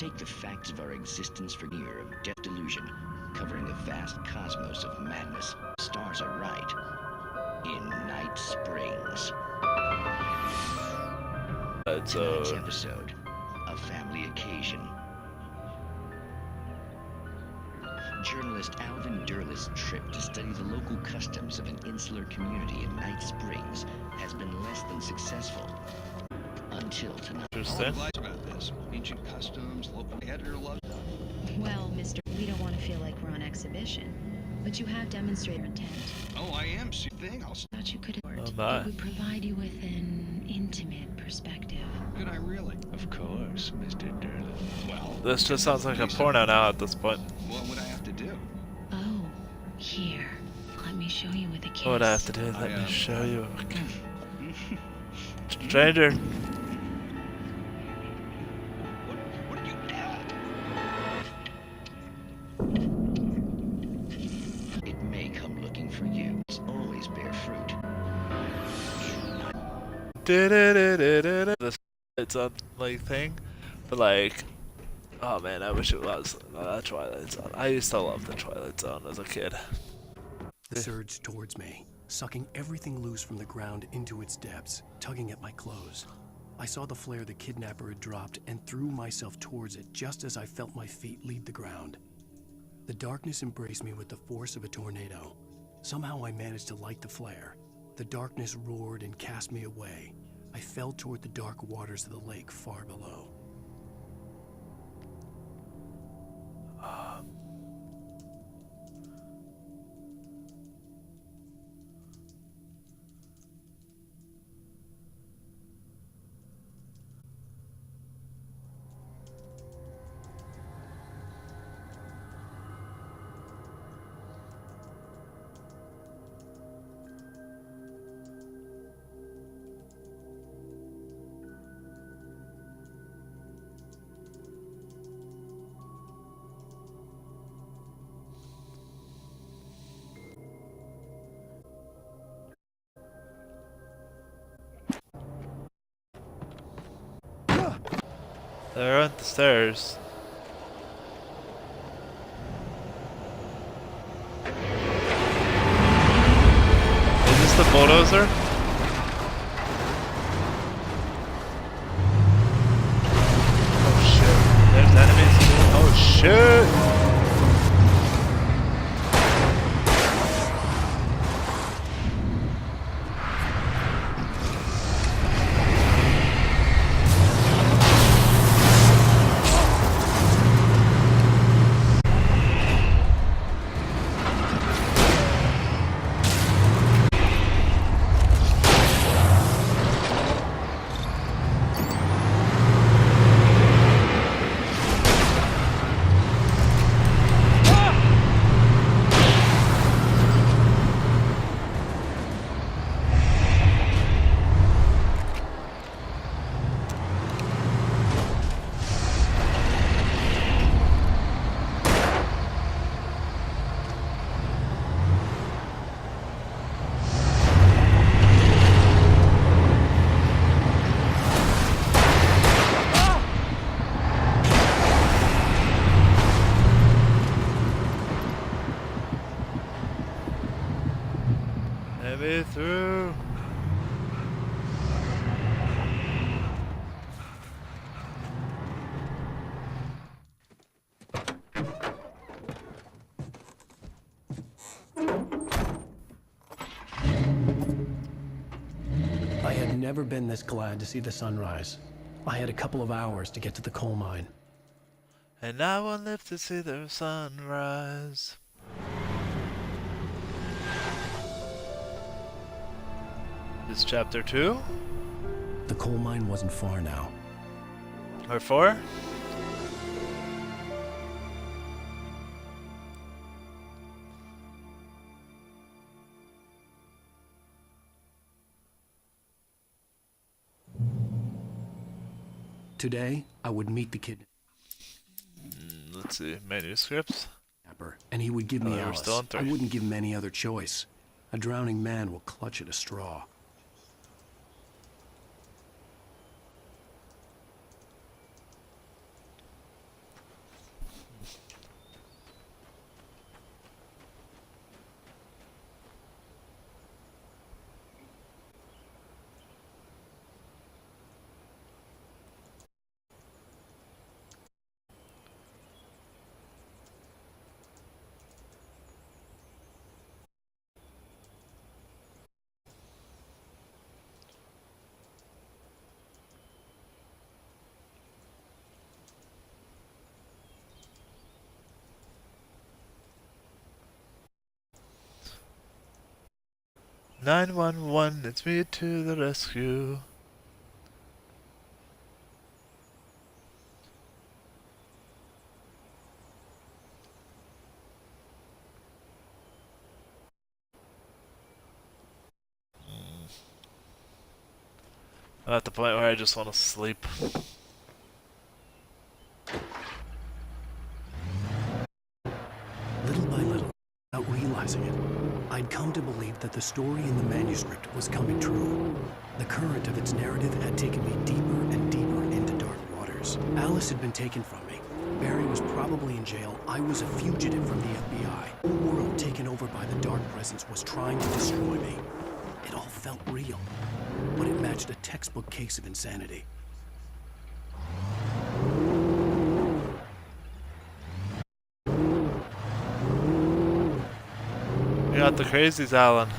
S17: Take the facts of our existence for a year of death delusion, covering a vast cosmos of madness. Stars are right. In Night Springs. Tonight's episode, a family occasion. Journalist Alvin Durl's trip to study the local customs of an insular community in Night Springs has been less than successful. Until tonight.
S18: About this. Ancient customs, local editor loves.
S19: Well, mister, we don't want to feel like we're on exhibition, but you have demonstrated intent.
S18: Oh, I am. See thing. I'll.
S19: Thought you could.
S2: It
S19: would provide you with an intimate perspective.
S18: Could I really?
S17: Of course, Mr. Durl.
S18: Well,
S2: this just sounds like a porno now at this point.
S18: What would I have to do?
S19: Oh, here. Let me show you with a kiss.
S2: What would I have to do? Let me show you. Stranger.
S17: It may come looking for you. It's always bear fruit.
S2: This it's on like thing, but like, oh man, I wish it was Twilight Zone. I used to love the Twilight Zone as a kid.
S5: The surge towards me, sucking everything loose from the ground into its depths, tugging at my clothes. I saw the flare the kidnapper had dropped and threw myself towards it just as I felt my feet leave the ground. The darkness embraced me with the force of a tornado. Somehow I managed to light the flare. The darkness roared and cast me away. I fell toward the dark waters of the lake far below.
S2: They're at the stairs. Is this the bulldozer? Oh shit. There's enemies. Oh shit. Let me through.
S5: I had never been this glad to see the sunrise. I had a couple of hours to get to the coal mine.
S2: And I will live to see the sunrise. This chapter 2?
S5: The coal mine wasn't far now.
S2: Or 4?
S5: Today, I would meet the kid.
S2: Let's see, manuscripts.
S5: And he would give me
S2: we're
S5: Alice.
S2: still on 3.
S5: I wouldn't give him any other choice. A drowning man will clutch at a straw.
S2: 911, it's me to the rescue. I'm at the point where I just want to sleep.
S5: Little by little, without realizing it, I'd come to believe that the story in the manuscript was coming true. The current of its narrative had taken me deeper and deeper into dark waters. Alice had been taken from me. Barry was probably in jail. I was a fugitive from the FBI. The world taken over by the dark presence was trying to destroy me. It all felt real, but it matched a textbook case of insanity.
S2: You got the crazies, Alan.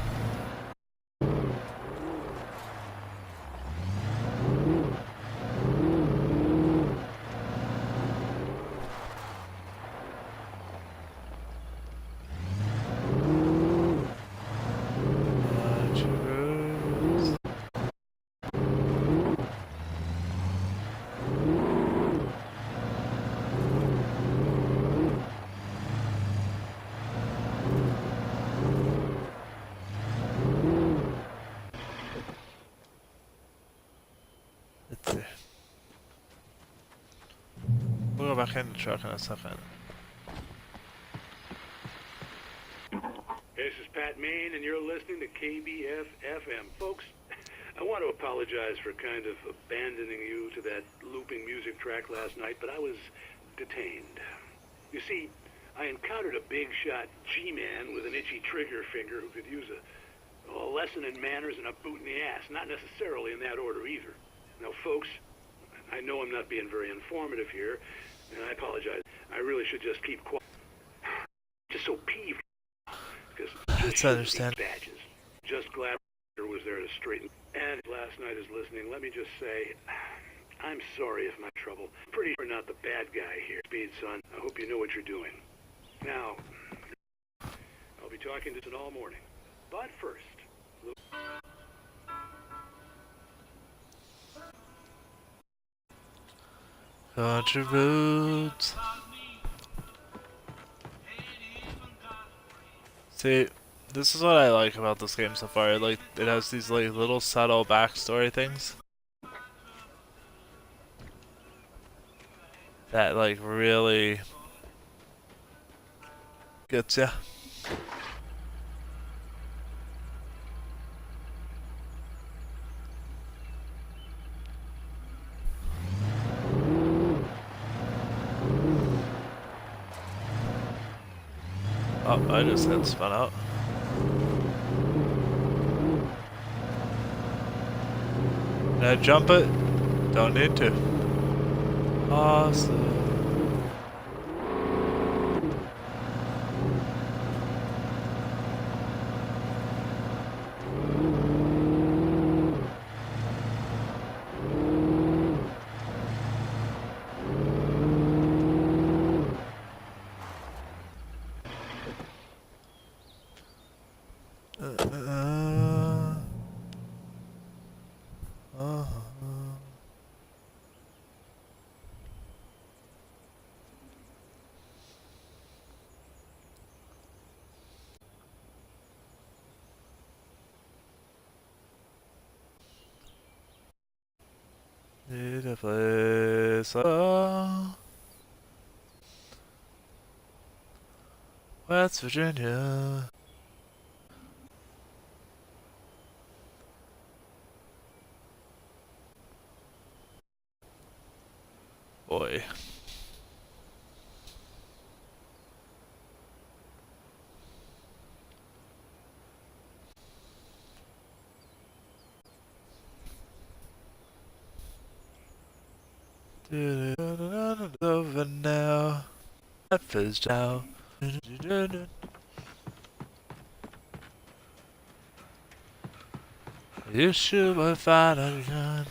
S2: We'll go back in the truck in a second.
S13: This is Pat Main, and you're listening to KBF-FM. Folks, I want to apologize for kind of abandoning you to that looping music track last night, but I was detained. You see, I encountered a big-shot G-man with an itchy trigger finger who could use a lesson in manners and a boot in the ass, not necessarily in that order either. Now, folks, I know I'm not being very informative here, and I apologize. I really should just keep quiet. Just so peeved. Because
S2: that's understandable.
S13: Badges. Just glad was there to straighten. And last night is listening. Let me just say, I'm sorry if my trouble. Pretty sure not the bad guy here. Speed, son. I hope you know what you're doing. Now, I'll be talking to it all morning. But first,
S2: Country roads. See, this is what I like about this game so far. Like, it has these like little subtle backstory things that like really gets ya. Oh, I just got spun out. Did I jump it? Don't need to. Awesome. Need a place. West Virginia. Boy. Over now. Life is now. You should have found a gun.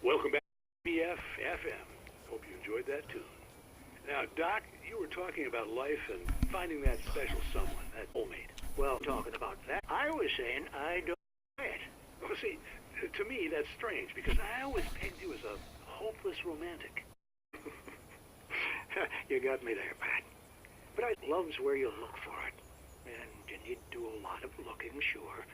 S13: welcome back to BF-FM. Hope you enjoyed that tune. Now, Doc, you were talking about life and finding that special someone, that soulmate.
S9: Well, talking about that, I was saying I don't buy it.
S13: Well, see, to me that's strange because I always pegged you as a hopeless romantic.
S9: You got me there, Pat. But I love's where you look for it. And you need to do a lot of looking, sure.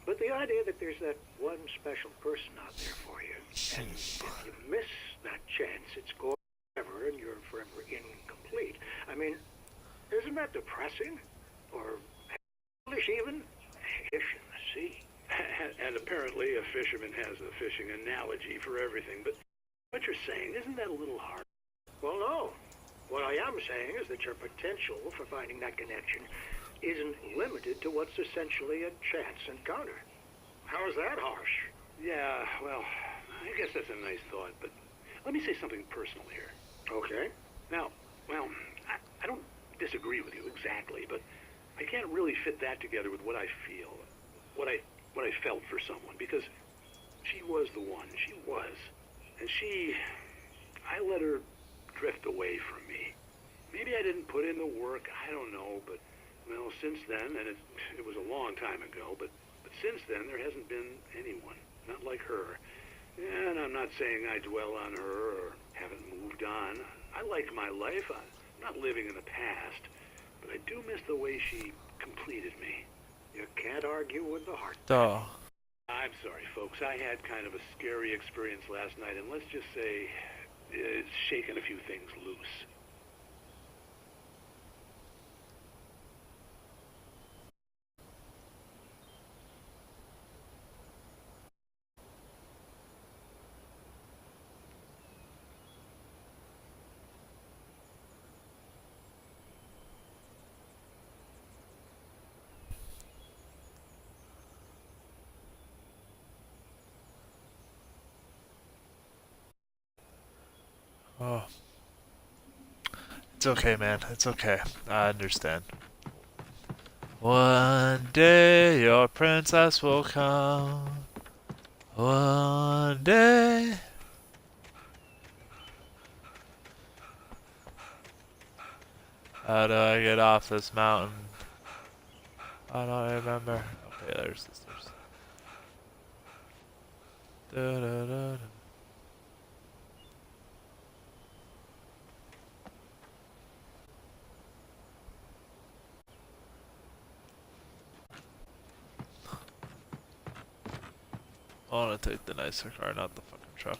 S9: But the idea that there's that one special person out there for you, and if you miss that chance, it's gone forever and you're forever incomplete. I mean, isn't that depressing? Or foolish even? Fish in the sea.
S13: And apparently a fisherman has a fishing analogy for everything, but what you're saying, isn't that a little hard?
S9: Well, no. What I am saying is that your potential for finding that connection isn't limited to what's essentially a chance encounter. How is that harsh?
S13: Yeah, well, I guess that's a nice thought, but let me say something personal here.
S9: Okay.
S13: Now, well, I don't disagree with you exactly, but I can't really fit that together with what I feel, what I felt for someone, because she was the one. She was. And I let her drift away from me. Maybe I didn't put in the work, I don't know, but, well, since then, and it was a long time ago, but since then, there hasn't been anyone, not like her. And I'm not saying I dwell on her or haven't moved on. I like my life. I'm not living in the past, but I do miss the way she completed me.
S9: You can't argue with the heart.
S2: Duh.
S13: I'm sorry, folks. I had kind of a scary experience last night, and let's just say it's shaken a few things loose.
S2: Oh. It's okay, man. It's okay. I understand. One day your princess will come. One day. How do I get off this mountain? I don't remember. Okay, there's the stairs. Da, da, da, da. I want to take the nicer car, not the fucking truck.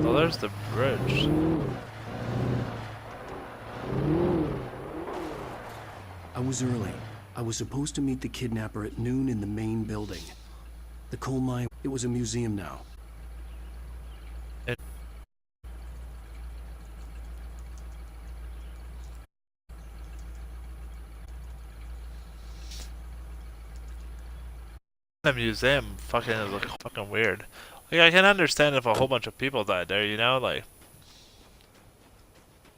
S2: Oh, there's the bridge.
S5: I was early. I was supposed to meet the kidnapper at noon in the main building. The coal mine, it was a museum now.
S2: The museum fucking is like fucking weird. Like I can understand if a whole bunch of people died there, you know, like.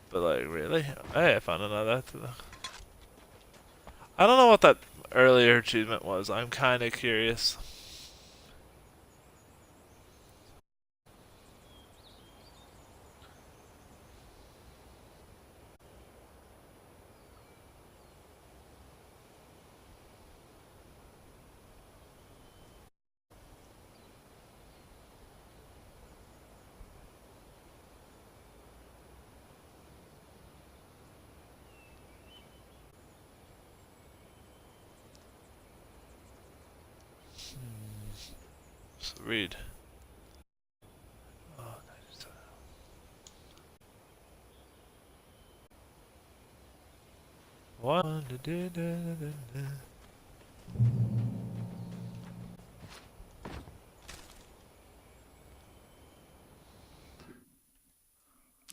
S2: But like, really? Hey, I found another. I don't know what that earlier achievement was. I'm kind of curious. Read. Oh, nice. One.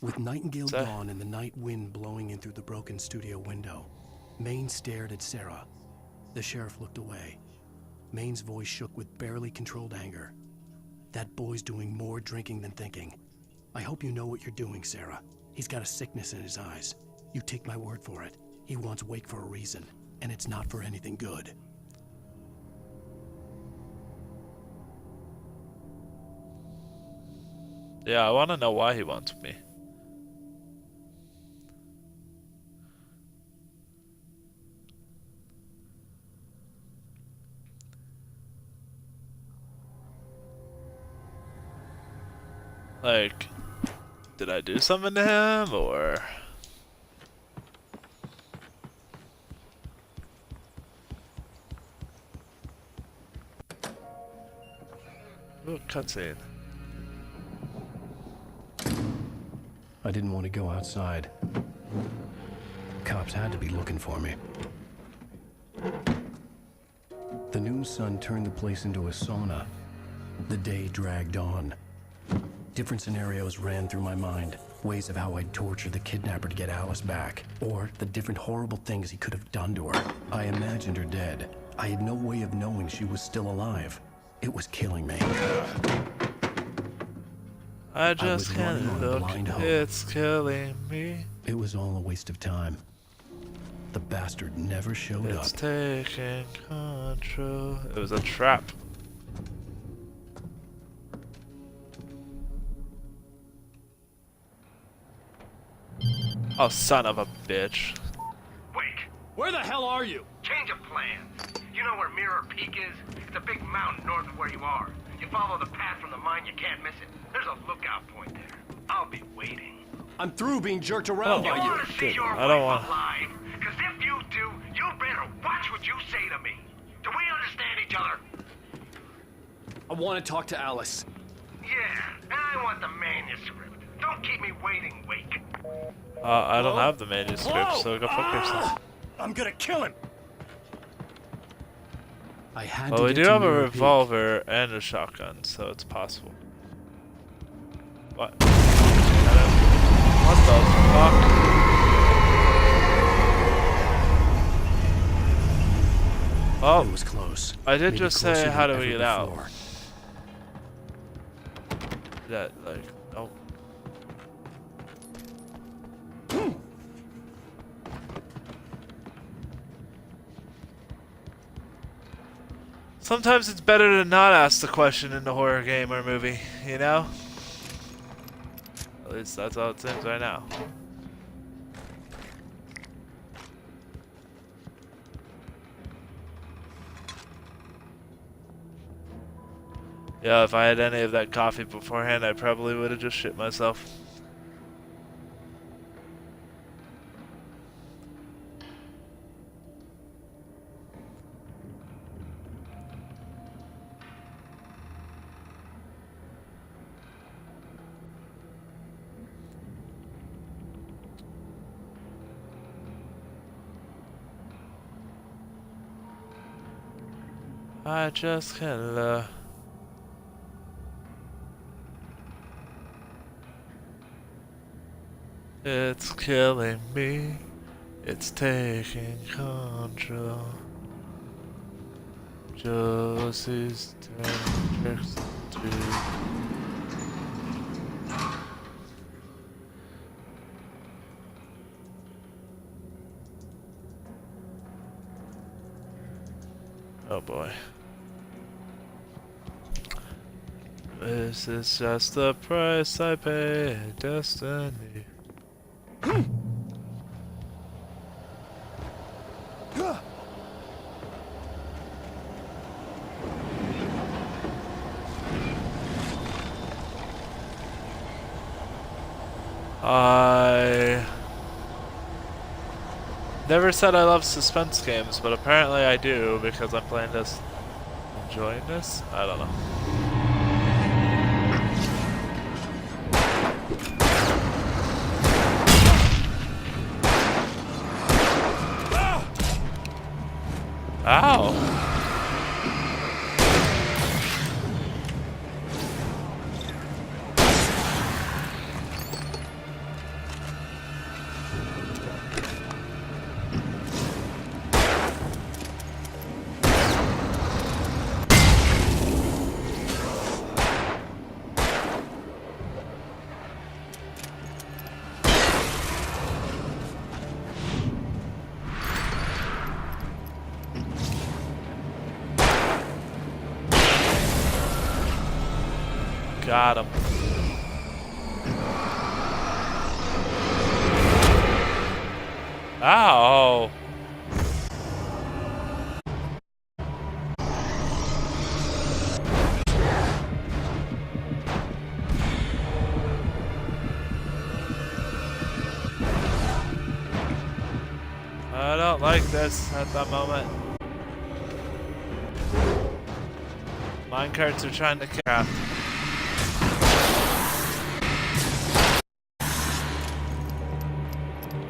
S5: With Nightingale gone and the night wind blowing in through the broken studio window, Maine stared at Sarah. The sheriff looked away. Maine's voice shook with barely controlled anger. That boy's doing more drinking than thinking. I hope you know what you're doing, Sarah. He's got a sickness in his eyes. You take my word for it. He wants Wake for a reason, and it's not for anything good.
S2: Yeah, I want to know why he wants me. Like, did I do something to him, or... Ooh, cutscene.
S5: I didn't want to go outside. Cops had to be looking for me. The noon sun turned the place into a sauna. The day dragged on. Different scenarios ran through my mind. Ways of how I'd torture the kidnapper to get Alice back. Or the different horrible things he could have done to her. I imagined her dead. I had no way of knowing she was still alive. It was killing me.
S2: I just can't look. It's killing me.
S5: It was all a waste of time. The bastard never showed up.
S2: It's taking control. It was a trap. Oh, son of a bitch.
S14: Wake.
S15: Where the hell are you?
S14: Change of plans. You know where Mirror Peak is? It's a big mountain north of where you are. You follow the path from the mine, you can't miss it. There's a lookout point there. I'll be waiting.
S15: I'm through being jerked around by you.
S14: You want to see your
S2: I don't
S14: wife
S2: want...
S14: alive? Because if you do, you better watch what you say to me. Do we understand each other?
S15: I want to talk to Alice.
S14: Yeah, and I want the manuscript. Don't keep me waiting, Wake.
S2: I don't have the manuscript, so go fuck yourself.
S9: I'm gonna kill him.
S5: I had
S2: well,
S5: to
S2: we
S5: get
S2: do
S5: to
S2: have a
S5: Mirror Peak.
S2: revolver and a shotgun, so it's possible. What? What the fuck? Oh,
S5: it was close.
S2: I did
S5: Maybe
S2: just
S5: closer
S2: say,
S5: than
S2: how do
S5: ever
S2: we get
S5: before.
S2: out? That, like, oh. Sometimes it's better to not ask the question in a horror game or movie, you know? At least that's how it seems right now. Yeah, if I had any of that coffee beforehand, I probably would have just shit myself. I just can't love. It's killing me. It's taking control. Josie's turning tricks to. Oh boy. This is just the price I pay, destiny. I never said I love suspense games, but apparently I do because I'm playing this. Enjoying this? I don't know. Ow! Got him. Ow! I don't like this at the moment. Minecarts are trying to craft.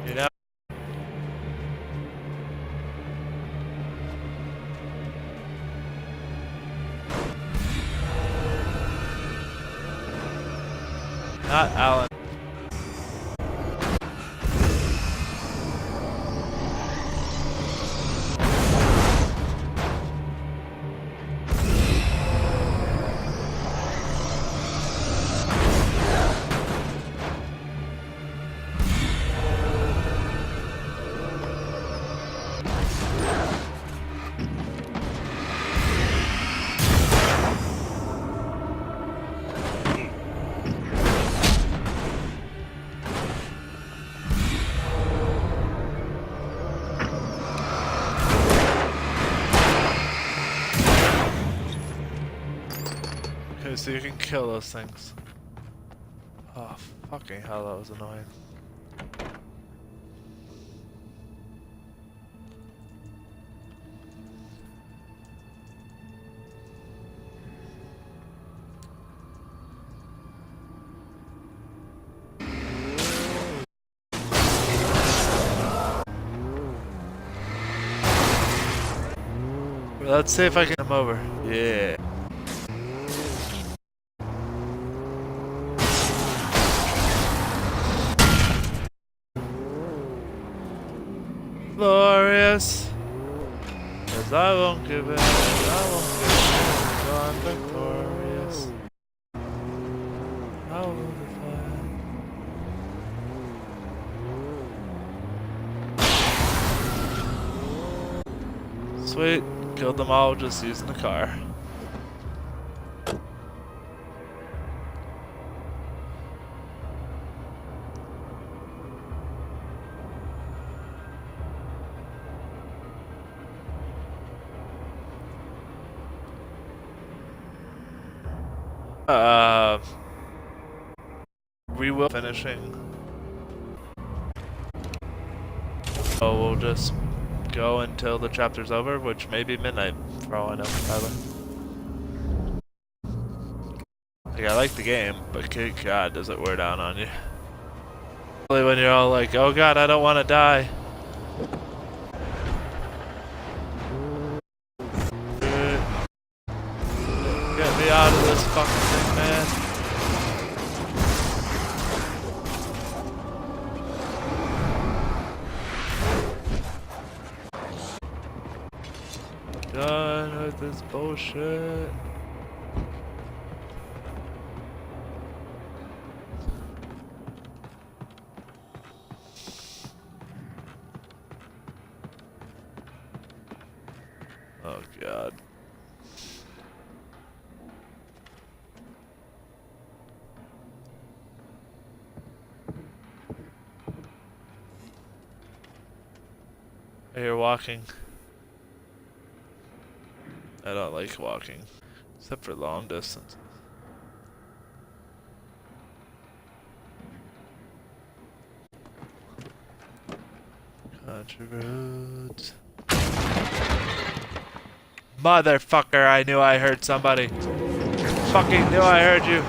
S2: You know? Not Alan. Okay, so you can kill those things. Oh, fucking hell, that was annoying. Let's see if I can come over. Yeah. Glorious. 'Cause I won't give in, I won't give in, so I'm victorious. I will be fine. Sweet. Killed them all just using the car. We will finishing. So we'll just go until the chapter's over, which may be midnight for all I know, Tyler. Like, I like the game, but good God, does it wear down on you. Especially when you're all like, oh God, I don't want to die. Get me out of this fucking thing, man. Done with this bullshit. Oh God. I hear walking. I don't like walking, except for long distance. Country roads. Motherfucker, I knew I heard somebody. Fucking knew I heard you.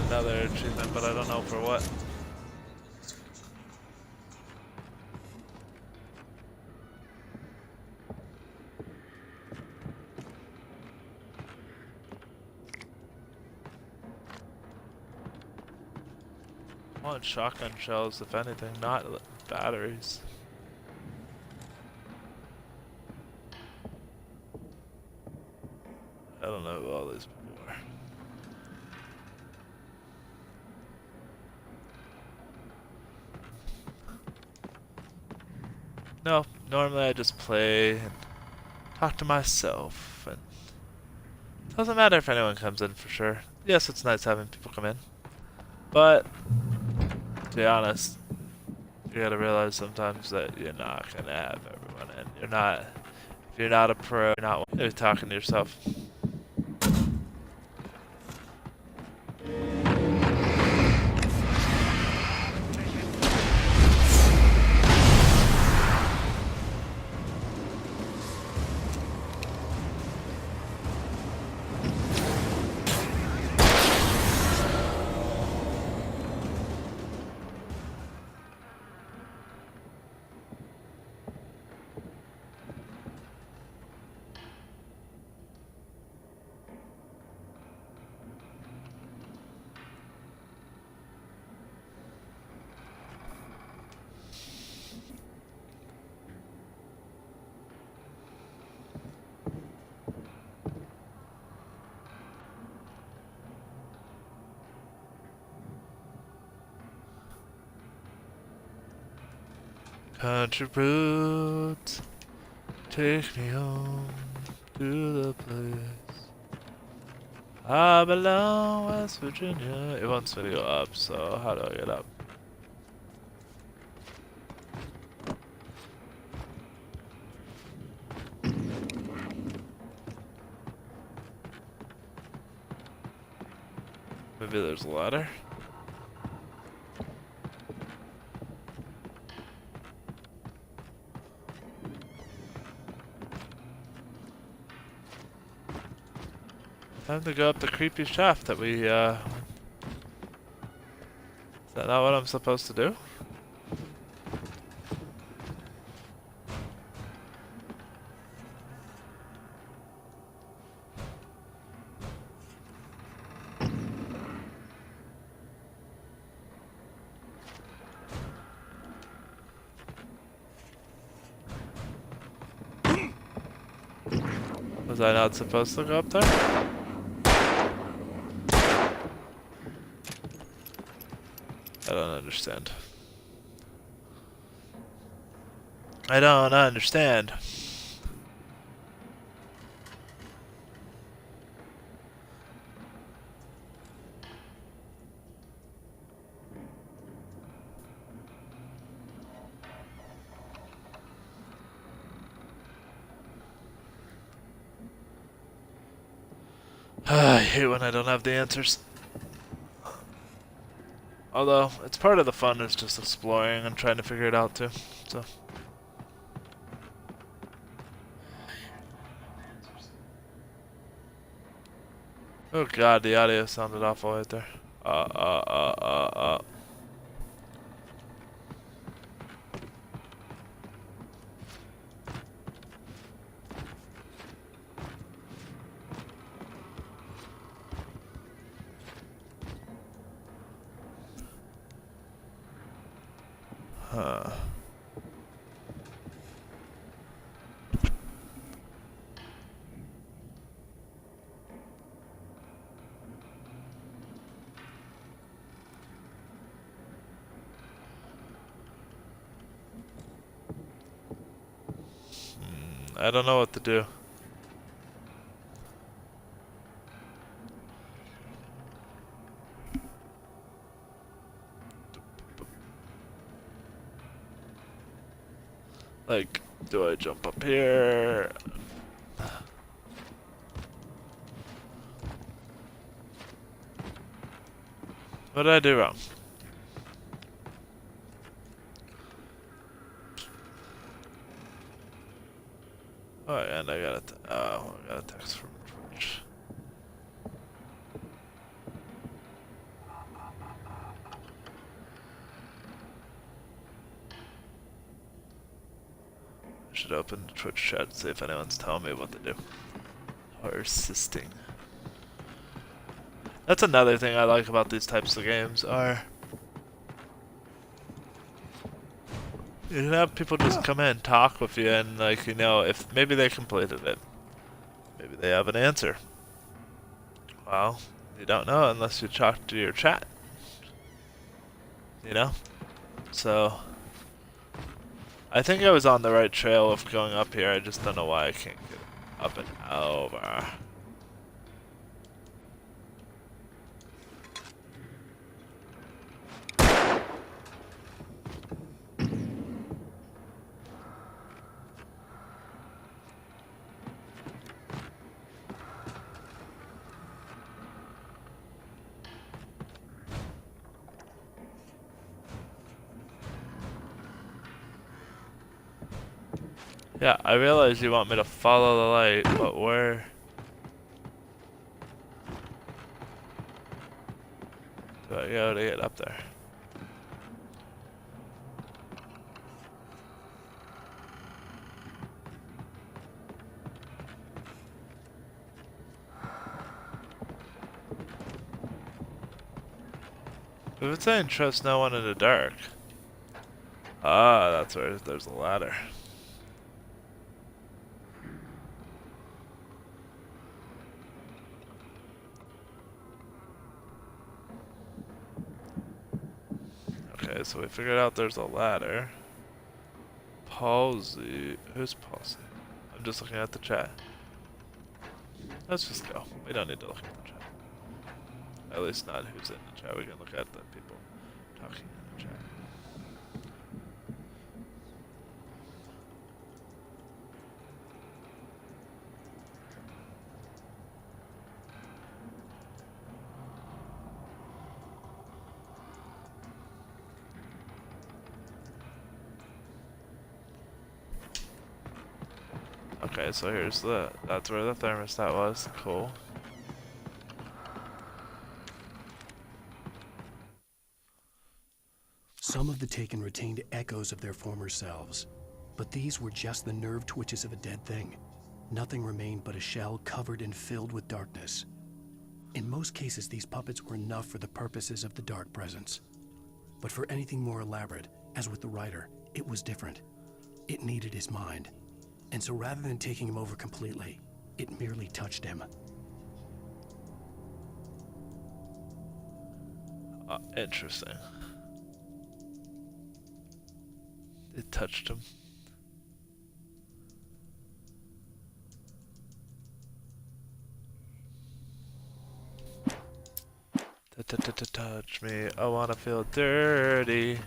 S2: Another achievement, but I don't know for what. I want shotgun shells, if anything, not batteries. these people were. No, normally I just play and talk to myself, and it doesn't matter if anyone comes in for sure. Yes, it's nice having people come in, but to be honest, you gotta realize sometimes that you're not gonna have everyone in. You're not, if you're not a pro, you're not you're talking to yourself. Country roads, take me home to the place I belong, West Virginia. It wants me to go up, so how do I get up? Maybe there's a ladder? Time to go up the creepy shaft that we, Is that not what I'm supposed to do? Was I not supposed to go up there? I don't understand. I don't understand. I hate when I don't have the answers. Although, it's part of the fun is just exploring and trying to figure it out too, so. Oh god, the audio sounded awful right there. Huh. I don't know what to do. Like, do I jump up here? What did I do wrong? Oh, and I got I got a text from George. I should open the Twitch chat and see if anyone's telling me what to do. Or assisting. That's another thing I like about these types of games are you can have people just come in, talk with you, and like, you know, if maybe they completed it. Maybe they have an answer. Well, you don't know unless you talk to your chat. You know? So, I think I was on the right trail of going up here. I just don't know why I can't get up and over. Yeah, I realize you want me to follow the light, but where do I go to get up there? If it's saying trust no one in the dark. Ah, that's where there's a ladder. Okay, so we figured out there's a ladder. Palsy. Who's Palsy? I'm just looking at the chat. Let's just go. We don't need to look at the chat. At least not who's in the chat. We can look at the people talking in the chat. Okay, so here's that's where the thermostat was. Cool.
S5: Some of the Taken retained echoes of their former selves, but these were just the nerve twitches of a dead thing. Nothing remained but a shell covered and filled with darkness. In most cases, these puppets were enough for the purposes of the Dark Presence. But for anything more elaborate, as with the writer, it was different. It needed his mind. And so rather than taking him over completely, it merely touched him.
S2: Interesting. It touched him. Touch me, I wanna feel dirty.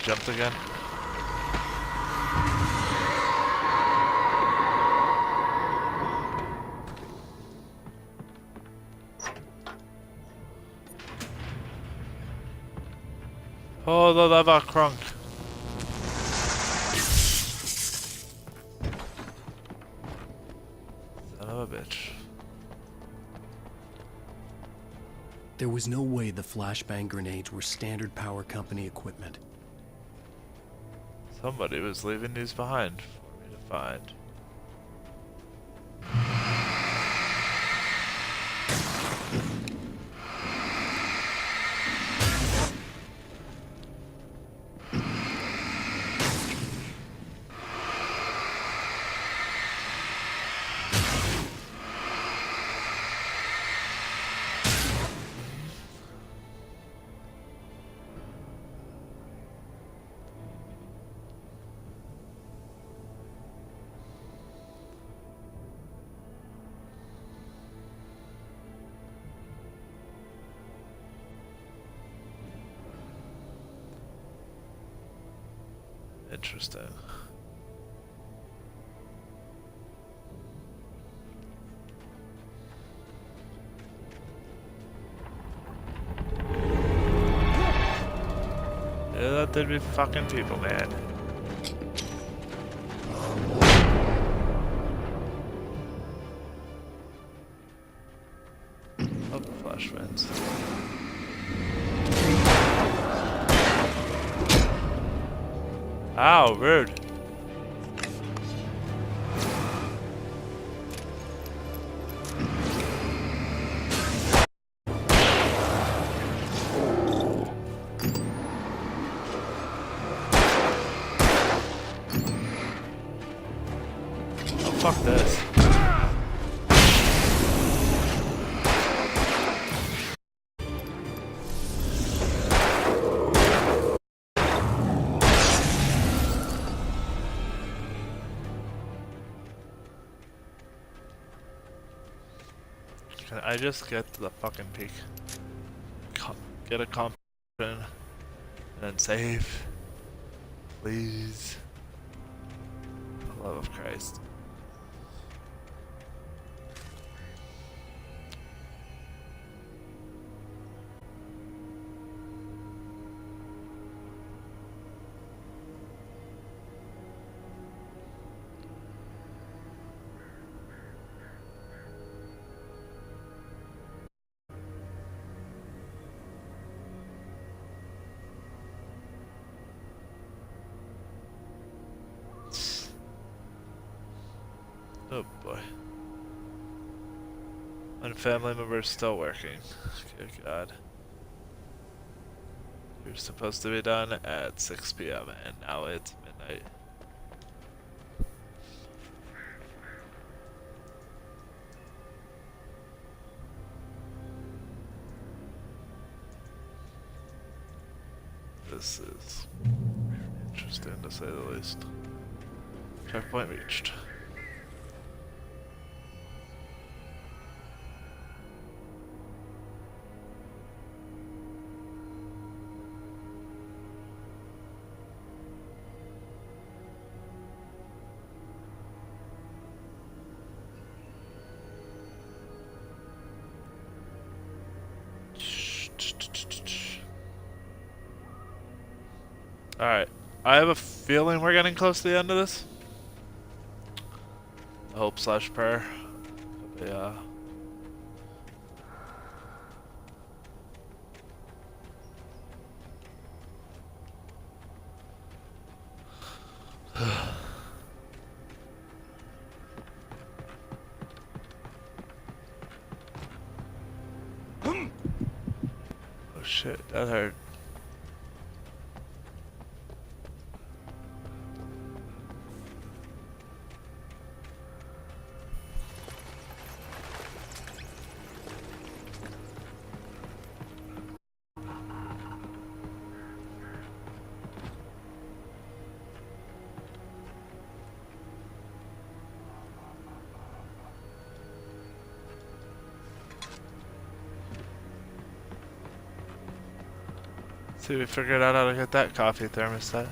S2: Jumped again. Oh, the lava crunk. Son of a bitch.
S5: There was no way the flashbang grenades were standard power company equipment.
S2: Somebody was leaving these behind for me to find. Interesting. Yeah, that did be fucking people, man. Oh, flash vents. Ow, rude. Fuck this. Can I just get to the fucking peak? Get a comp and then save. Please. For the love of Christ. Oh boy. One family member is still working. Good God. You're supposed to be done at 6 p.m. and now it's midnight. This is interesting to say the least. Checkpoint reached. Alright, I have a feeling we're getting close to the end of this. Hope / prayer. Yeah. Oh shit, that hurt. See, we figured out how to get that coffee thermostat.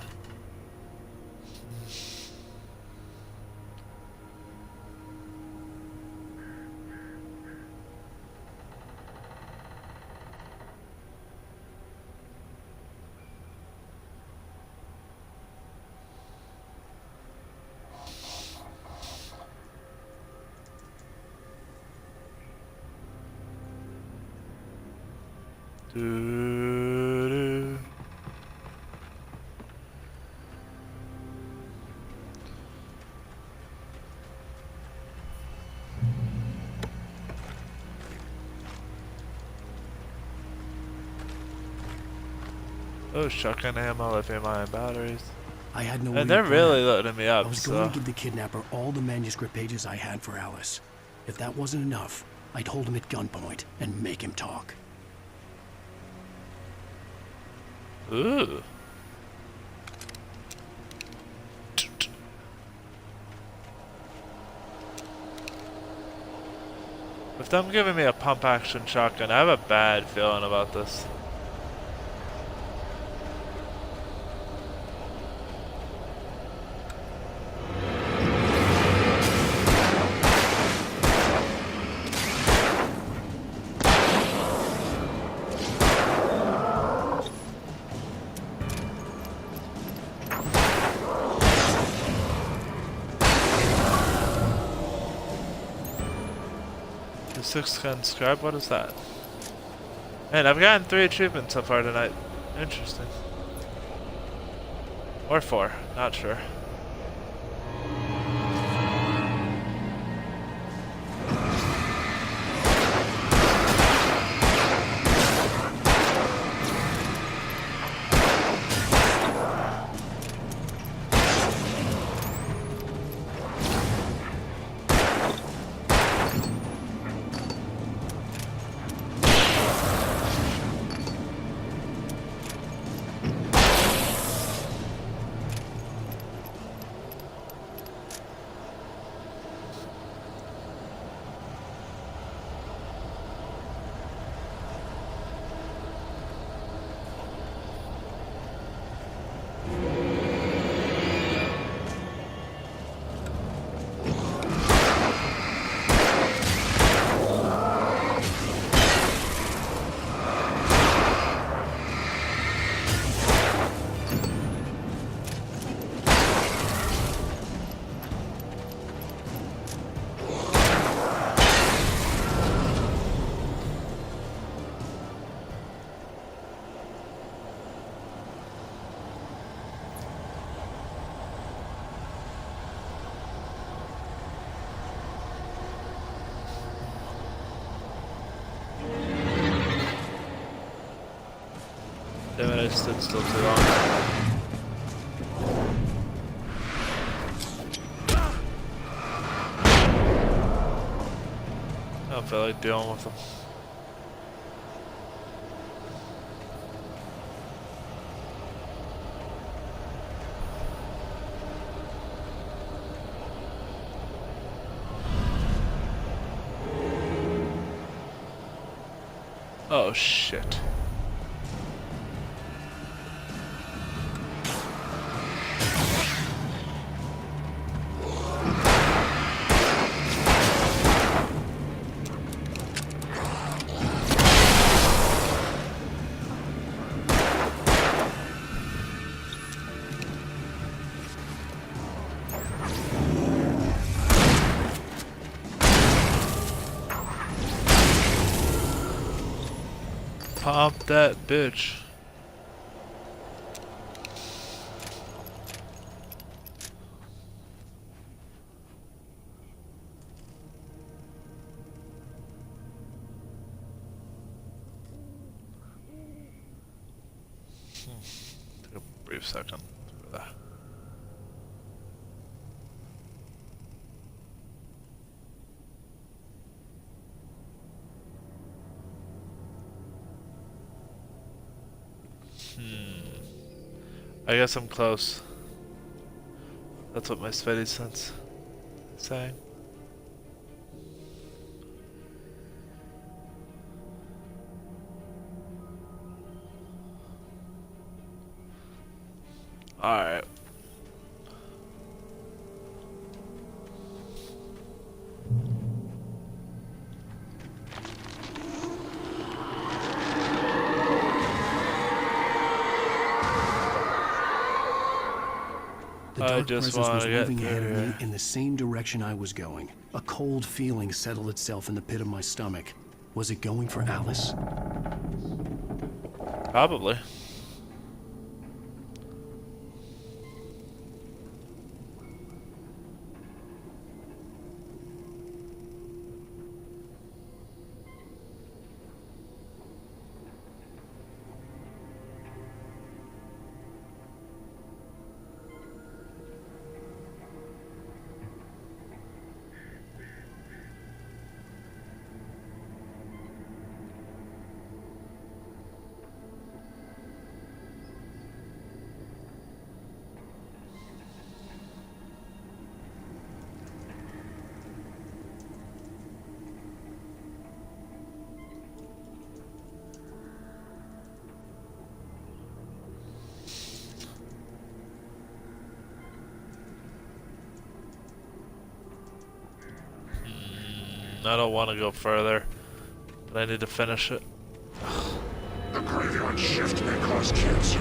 S2: Doo-doo. Oh, shotgun ammo, lithium-ion batteries.
S5: I had no.
S2: And they're really loading me up.
S5: I was going to give the kidnapper all the manuscript pages I had for Alice. If that wasn't enough, I'd hold him at gunpoint and make him talk.
S2: Ooh. With them giving me a pump action shotgun, I have a bad feeling about this. The 6-gun scribe, what is that? Man, I've gotten 3 achievements so far tonight. Interesting. Or 4, not sure. Damn it, I stood still too long. I don't feel like dealing with them. Oh shit. Pop that bitch. Take a brief second for that. I guess I'm close. That's what my spidey sense is saying. Alright.
S5: The dark presence was moving ahead of me in the same direction I was going. A cold feeling settled itself in the pit of my stomach. Was it going for Alice?
S2: Probably. I don't want to go further, but I need to finish it.
S6: The graveyard shift may cause cancer.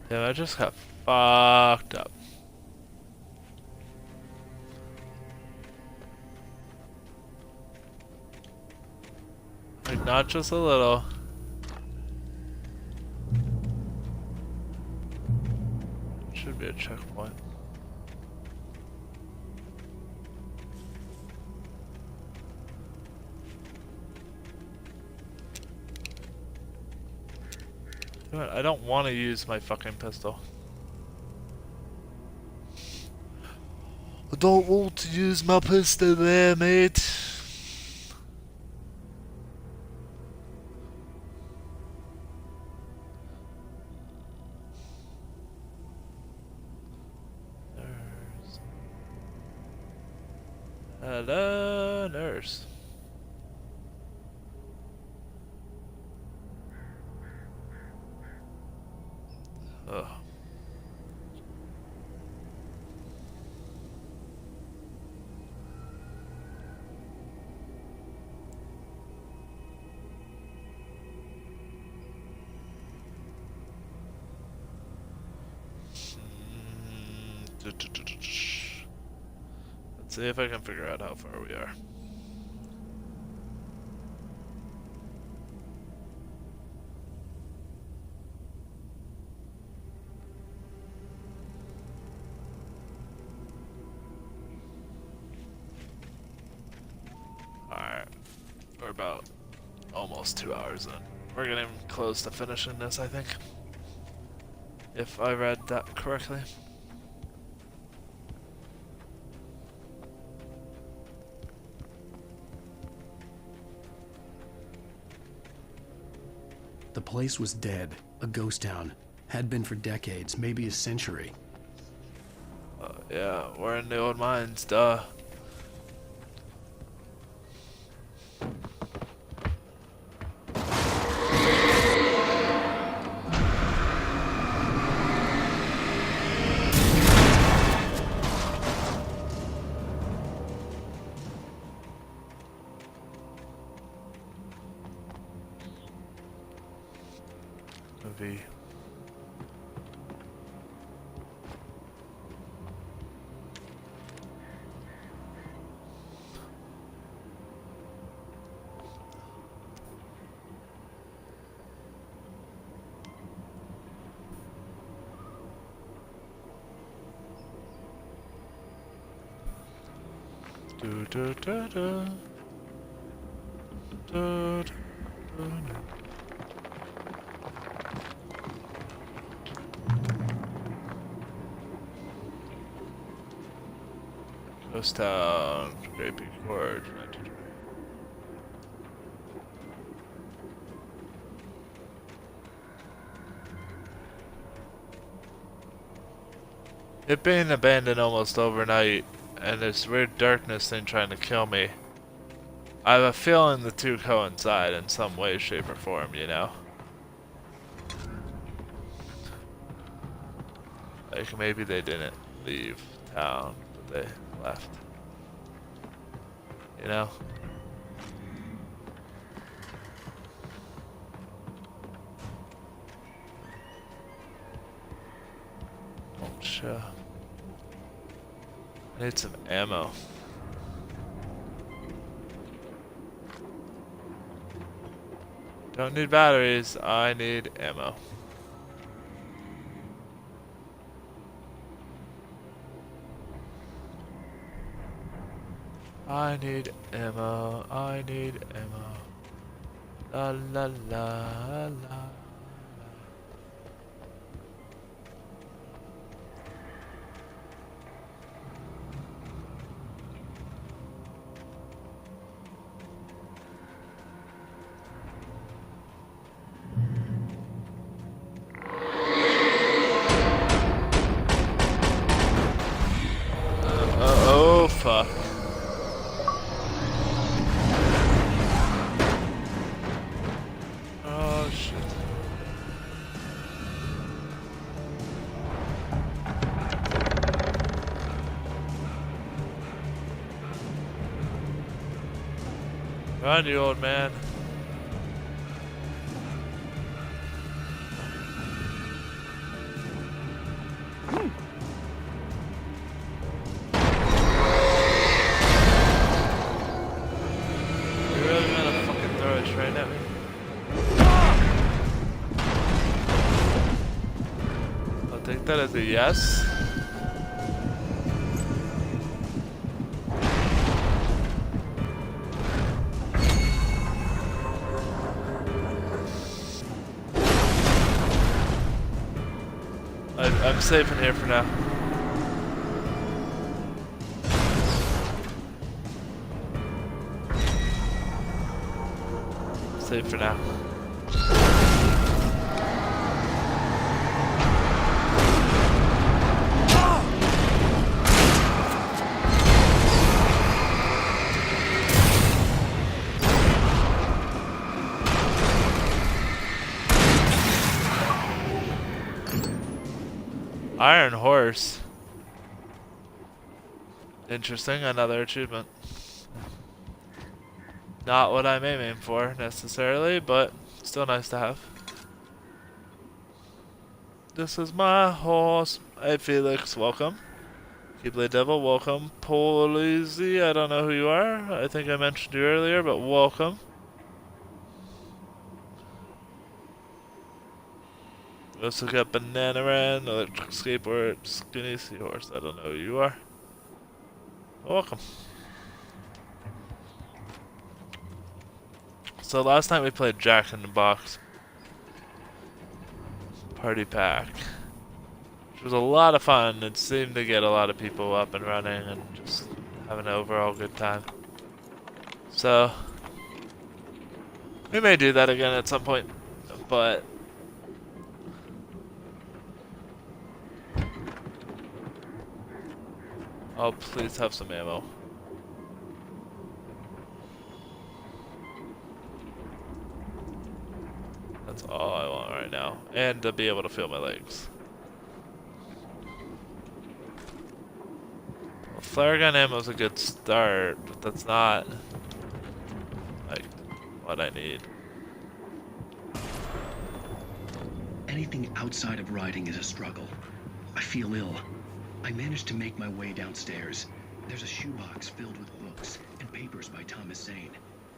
S2: Yeah, I just got fucked up. Like, not just a little. Should be a checkpoint. I don't want to use my fucking pistol. I don't want to use my pistol there, mate. Nurse. Hello, nurse. Ugh. Let's see if I can figure out how far we are. Alright, we're about almost 2 hours in. We're getting close to finishing this, I think. If I read that correctly.
S5: The place was dead, a ghost town. Had been for decades, maybe a century.
S2: Yeah, we're in the old mines, duh. Movie. Do do do do. Do do do. Ghost Town, Great Big Gorge. It being abandoned almost overnight, and this weird darkness thing trying to kill me. I have a feeling the two coincide in some way, shape, or form, you know? Like maybe they didn't leave town, but they left. You know? Oh, shit. I need some ammo. Don't need batteries, I need ammo. I need ammo, I need ammo. La la la la. Oh fuck. Oh shit. Run, you old man. That is a yes. I'm safe in here for now. Safe for now. Iron Horse. Interesting, another achievement. Not what I'm aiming for necessarily, but still nice to have. This is my horse. Hey Felix, welcome. Keyblade Devil, welcome. Polizzi, I don't know who you are. I think I mentioned you earlier, but welcome. We also got Banana Ran, Electric Skateboard, Skinny Seahorse. I don't know who you are. Welcome. So last night we played Jack in the Box Party Pack, which was a lot of fun. It seemed to get a lot of people up and running and just having an overall good time. So we may do that again at some point, but oh, please have some ammo. That's all I want right now. And to be able to feel my legs. Well, flare gun ammo is a good start, but that's not like what I need.
S8: Anything outside of riding is a struggle. I feel ill. I managed to make my way downstairs. There's a shoebox filled with books and papers by Thomas Zane.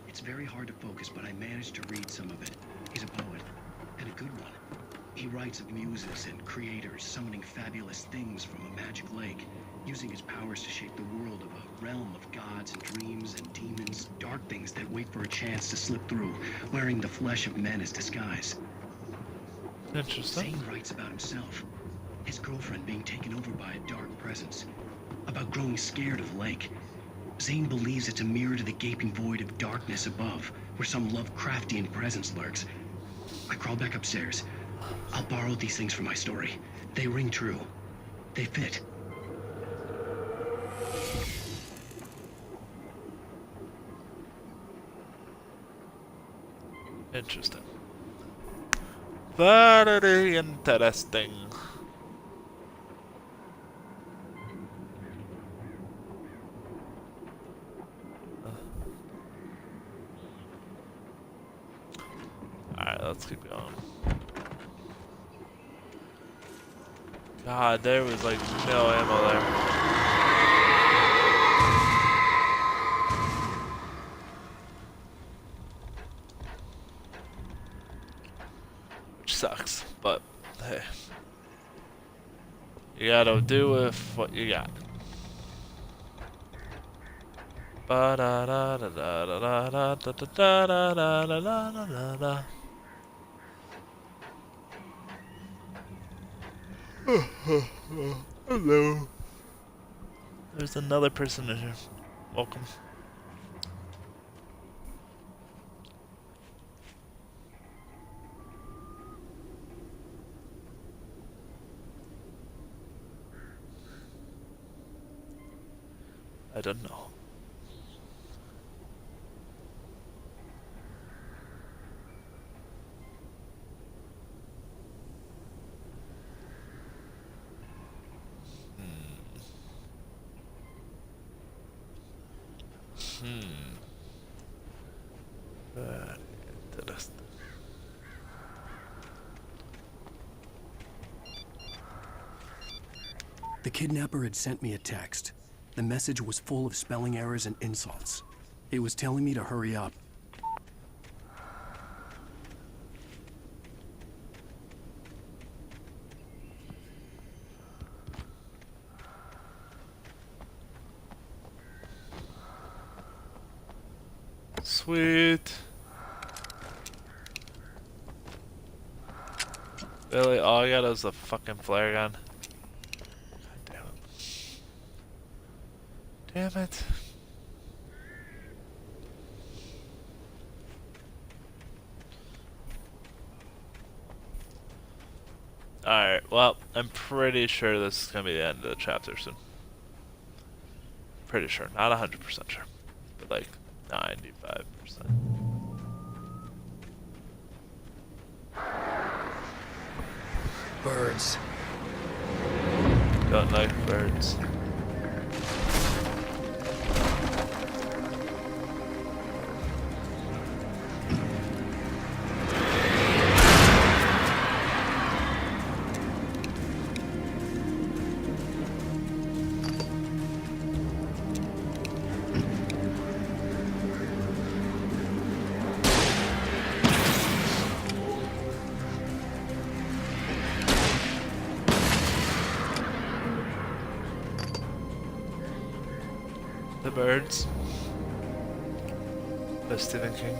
S8: It's very hard to focus, but I managed to read some of it. He's a poet, and a good one. He writes of muses and creators summoning fabulous things from a magic lake, using his powers to shape the world of a realm of gods and dreams and demons, dark things that wait for a chance to slip through, wearing the flesh of men as disguise.
S2: Interesting.
S8: Zane writes about himself, his girlfriend being taken over by a dark presence, about growing scared of the lake. Zane believes it's a mirror to the gaping void of darkness above, where some Lovecraftian presence lurks. I crawl back upstairs. I'll borrow these things for my story. They ring true. They fit.
S2: Interesting. Very interesting. Alright, let's keep going. God, there was like no ammo there. Which sucks, but hey. You gotta do with what you got. Ba da da da da da da da da da da da da da da. Hello. There's another person in here. Welcome. I don't know. Very interesting.
S5: The kidnapper had sent me a text. The message was full of spelling errors and insults. It was telling me to hurry up.
S2: Sweet. Really, all I got is the fucking flare gun. God damn it. Damn it. Alright, well, I'm pretty sure this is gonna be the end of the chapter soon. Pretty sure, not 100% sure, but like 95%.
S5: Birds.
S2: Don't like birds. Birds by Stephen King.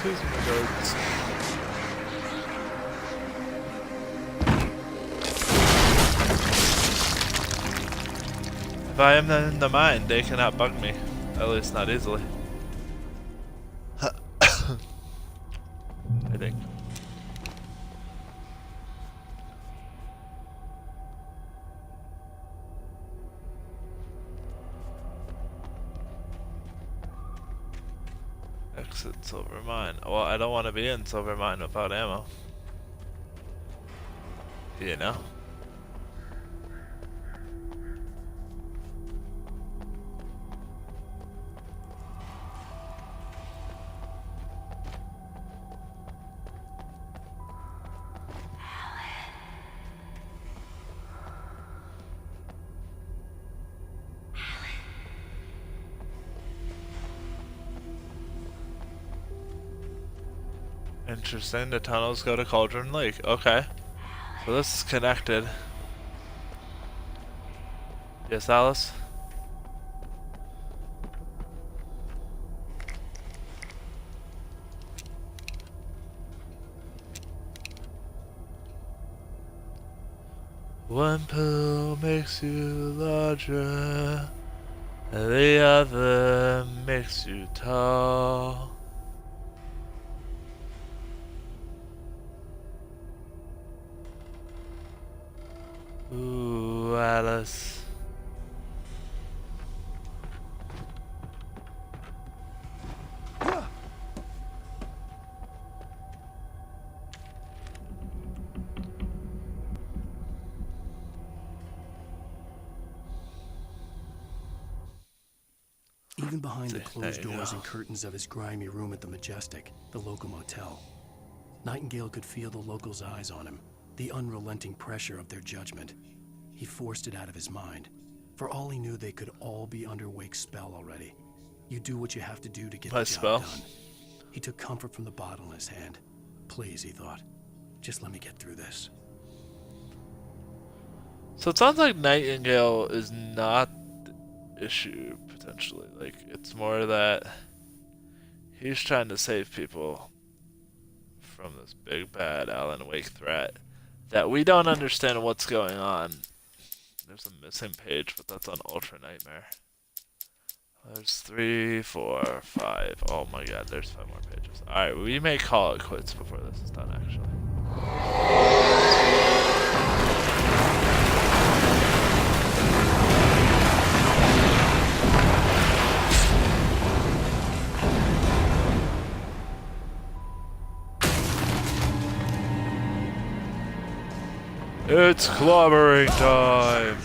S2: Excuse me, birds. If I am in the mind, they cannot bug me. At least not easily. I think. Exit Silver Mine. Well, I don't want to be in Silver Mine without ammo. You know? Interesting, the tunnels go to Cauldron Lake. Okay. So this is connected. Yes, Alice? One pill makes you larger, and the other makes you tall. Ooh, Alice.
S5: Even behind the closed doors and curtains of his grimy room at the Majestic, the local motel, Nightingale could feel the locals' eyes on him, the unrelenting pressure of their judgment. He forced it out of his mind. For all he knew, they could all be under Wake's spell already. You do what you have to do to get the job done. He took comfort from the bottle in his hand. Please, he thought, just let me get through this.
S2: So it sounds like Nightingale is not the issue, potentially. Like, it's more that he's trying to save people from this big bad Alan Wake threat that we don't understand what's going on. There's a missing page, but that's on Ultra Nightmare. There's 3, 4, 5. Oh my god, there's 5 more pages. Alright, we may call it quits before this is done, actually. It's clobbering time!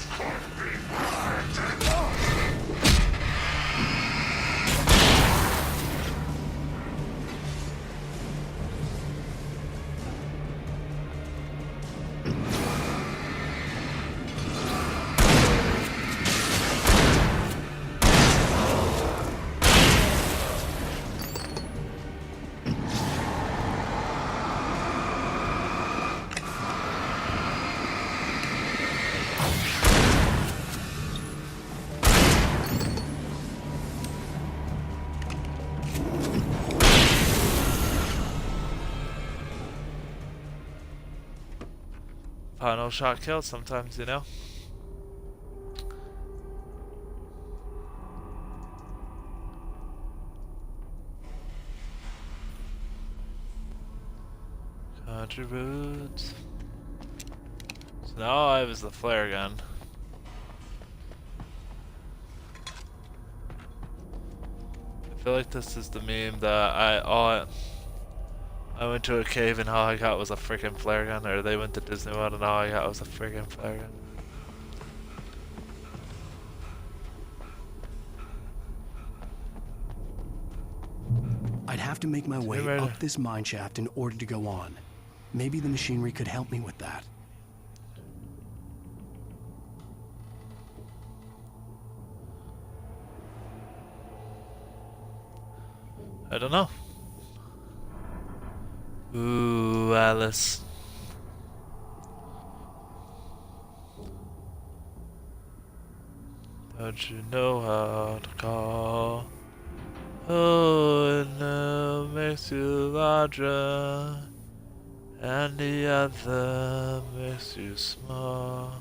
S2: Final shot kills sometimes, you know? Country roads. So now all I have is the flare gun. I feel like this is the meme that I went to a cave and all I got was a freaking flare gun, or they went to Disney World and all I got was a freaking flare gun.
S5: have to make my way up this mine shaft in order to go on. Maybe the machinery could help me with that.
S2: I don't know. Ooh, Alice. Don't you know how to call? Oh, and makes you larger, and the other makes you small.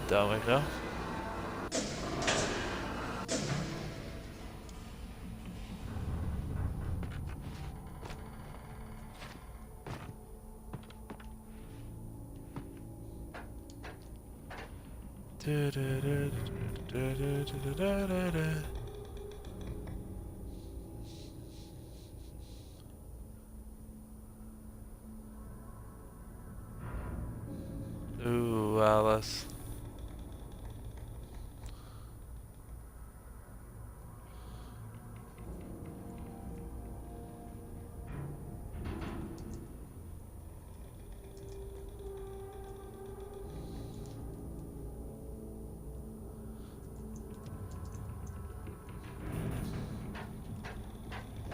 S2: Down we go. Ooh, Alice.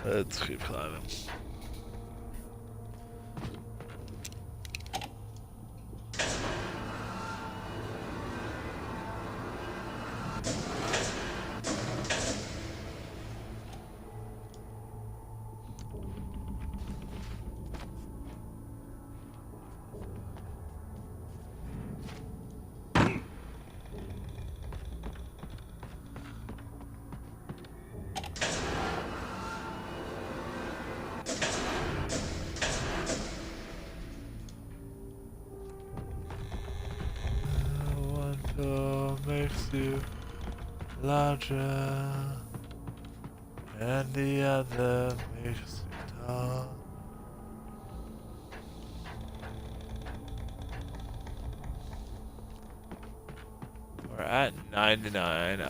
S2: Let's keep climbing. Makes you larger, and the other makes you tall. We're at 99,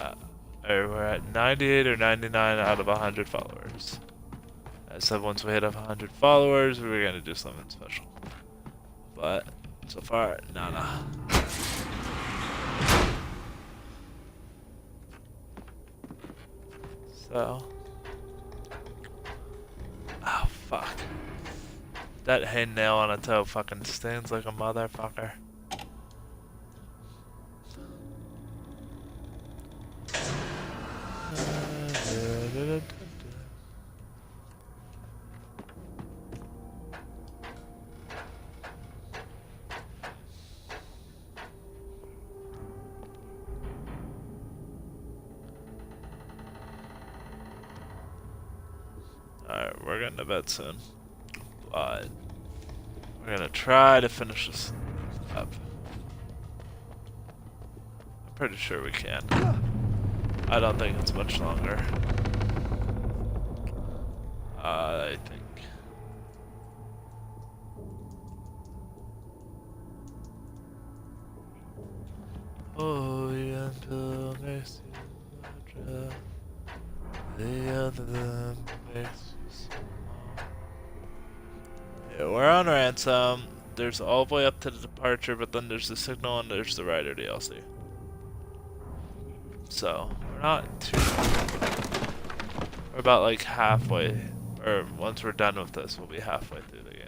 S2: or we're at 98 or 99 out of 100 followers. I said once we hit up 100 followers, we were gonna do something special, but so far, nada. So, oh fuck, that hen nail on a toe fucking stings like a motherfucker. Alright, we're getting to bed soon, but we're gonna try to finish this up. I'm pretty sure we can. I don't think it's much longer. I think. Oh, yeah, until makes you larger. The other makes you small. Yeah, we're on ransom. There's all the way up to the departure, but then there's the signal and there's the rider DLC. So, we're not too... We're about like halfway, or once we're done with this, we'll be halfway through the game.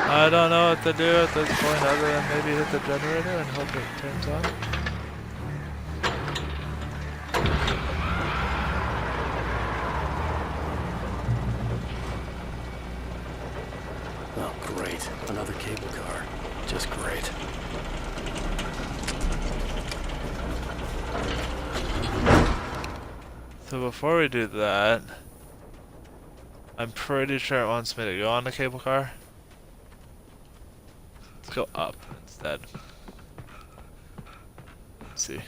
S2: I don't know what to do at this point other than maybe hit the generator and hope it turns on.
S5: Oh, great. Another cable car. Just great.
S2: So before we do that, I'm pretty sure it wants me to go on the cable car. Let's go up instead. Let's see.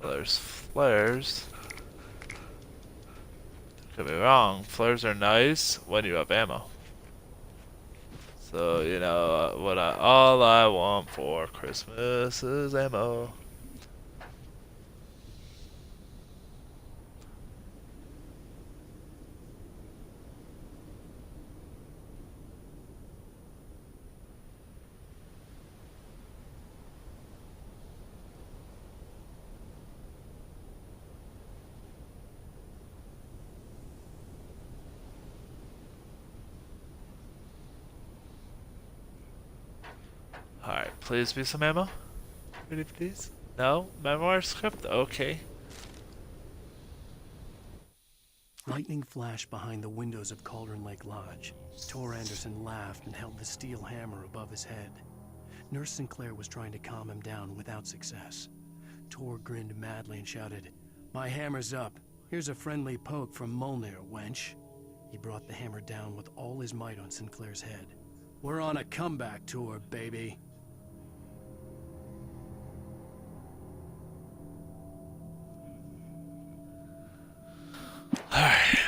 S2: Well, there's flares. Could be wrong. Flares are nice when you have ammo. So, you know, all I want for Christmas is ammo. Alright, please be some ammo. Pretty please. No? Memoir script? Okay.
S5: Lightning flashed behind the windows of Cauldron Lake Lodge. Tor Anderson laughed and held the steel hammer above his head. Nurse Sinclair was trying to calm him down without success. Tor grinned madly and shouted, "My hammer's up. Here's a friendly poke from Molnir, wench." He brought the hammer down with all his might on Sinclair's head. "We're on a comeback tour, baby."
S2: Alright.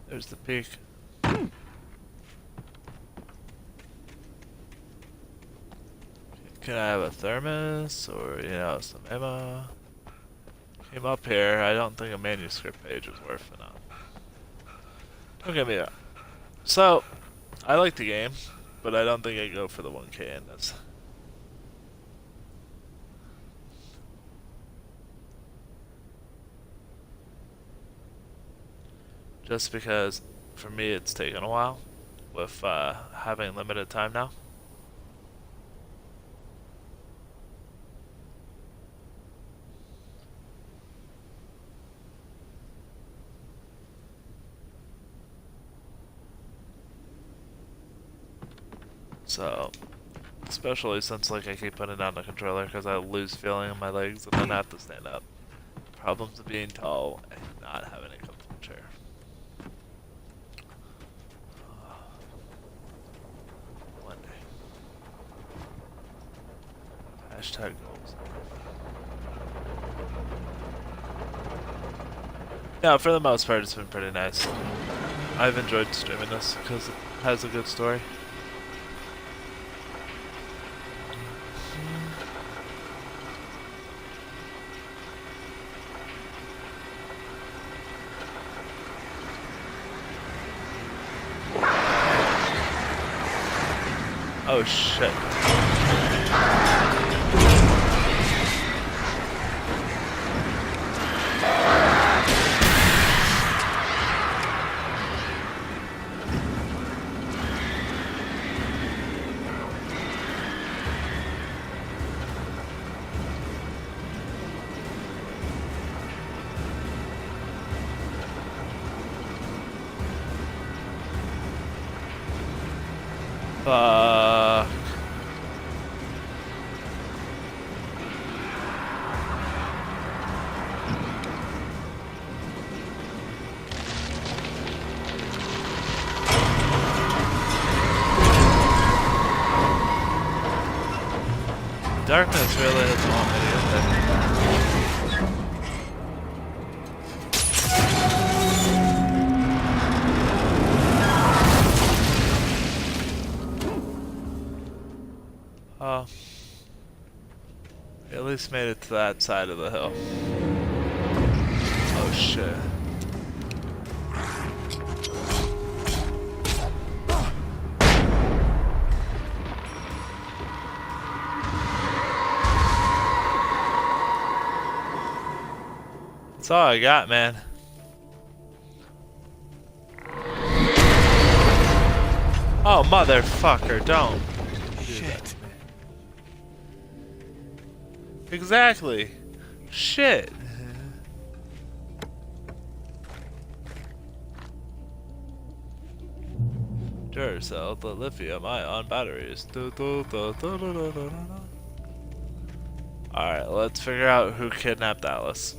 S2: There's the peak. Can I have a thermos or, you know, some ammo? Came up here. I don't think a manuscript page is worth enough. Don't get me wrong. So, I like the game, but I don't think I'd go for the 1K in this. Just because, for me, it's taken a while with having limited time now. So, especially since like I keep putting down the controller because I lose feeling in my legs and then I have to stand up. Problems of being tall and not having a comfortable chair. One day. Hashtag goals. Yeah, for the most part it's been pretty nice. I've enjoyed streaming this because it has a good story. Oh shit. Fuck. Darkness really doesn't want me to get there. Oh. At least made it to that side of the hill. Oh shit. That's all I got, man. Oh, motherfucker, don't.
S5: Shit.
S2: Exactly. Shit. Duracell, the lithium-ion batteries. Alright, let's figure out who kidnapped Alice.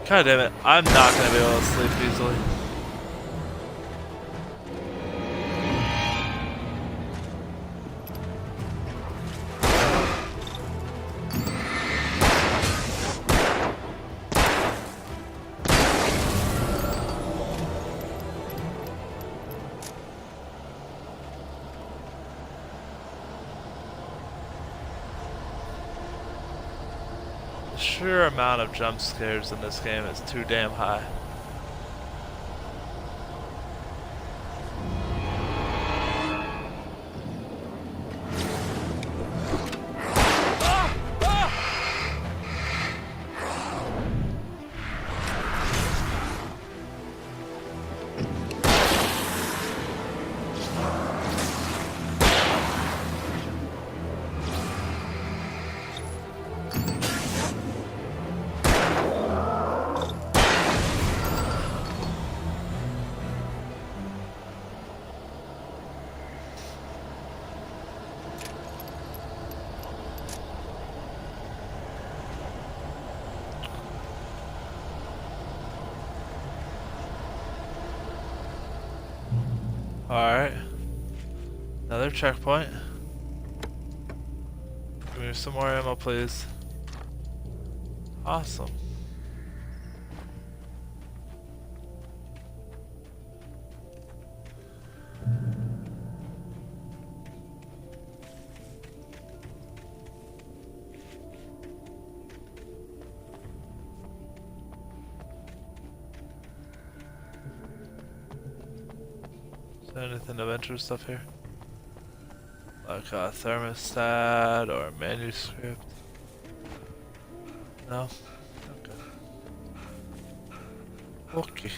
S2: God damn it, I'm not gonna be able to sleep easily. The sheer amount of jump scares in this game is too damn high. Alright. Another checkpoint. Give me some more ammo, please. Awesome. Is there anything of interest up here? Like a thermostat or a manuscript? No? Okay. Okay.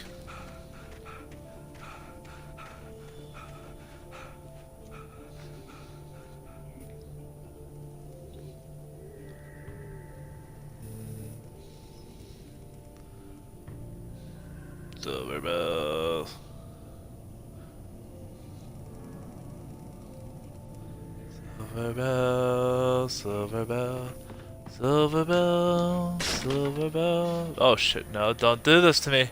S2: Silver bells. Silver bell, silver bell, silver bell, silver bell. Oh shit, no, don't do this to me.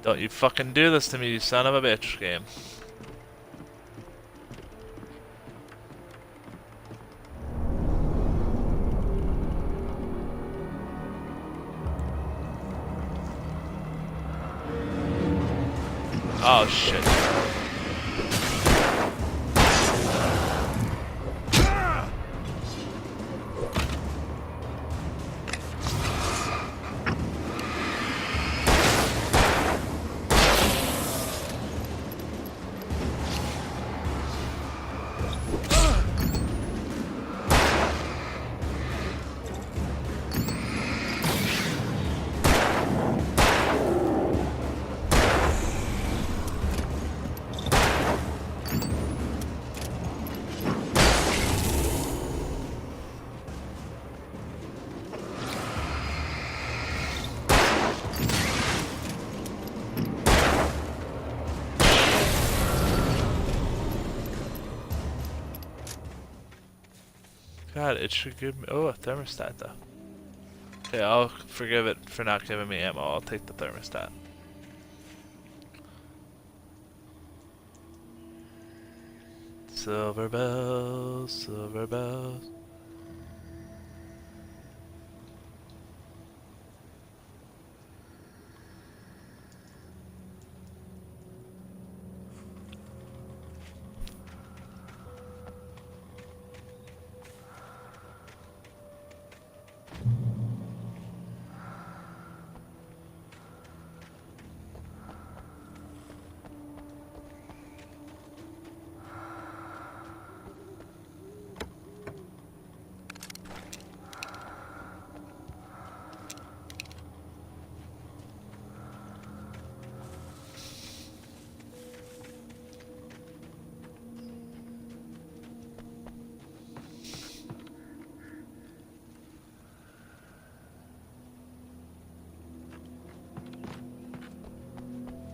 S2: Don't you fucking do this to me, you son of a bitch, game. Oh shit. God, it should give me... Oh, a thermostat, though. Okay, I'll forgive it for not giving me ammo. I'll take the thermostat. Silver bells, silver bells.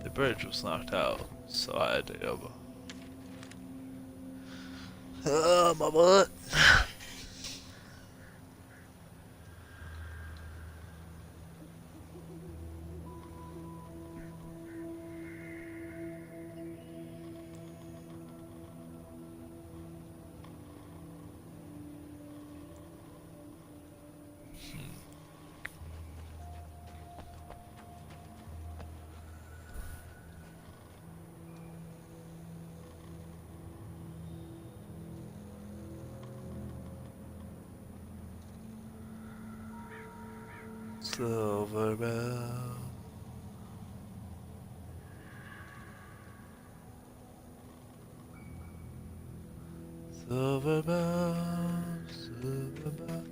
S2: The bridge was knocked out, so I had to go. Oh, my butt. Silver bell. Silver bell, silver bell.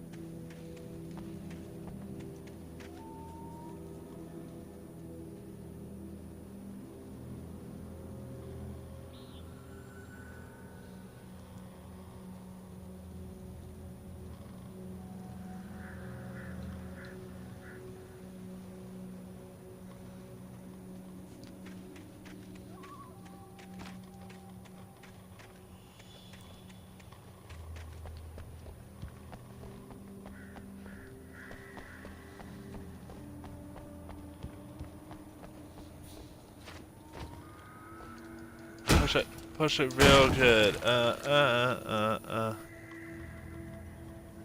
S2: Push it real good.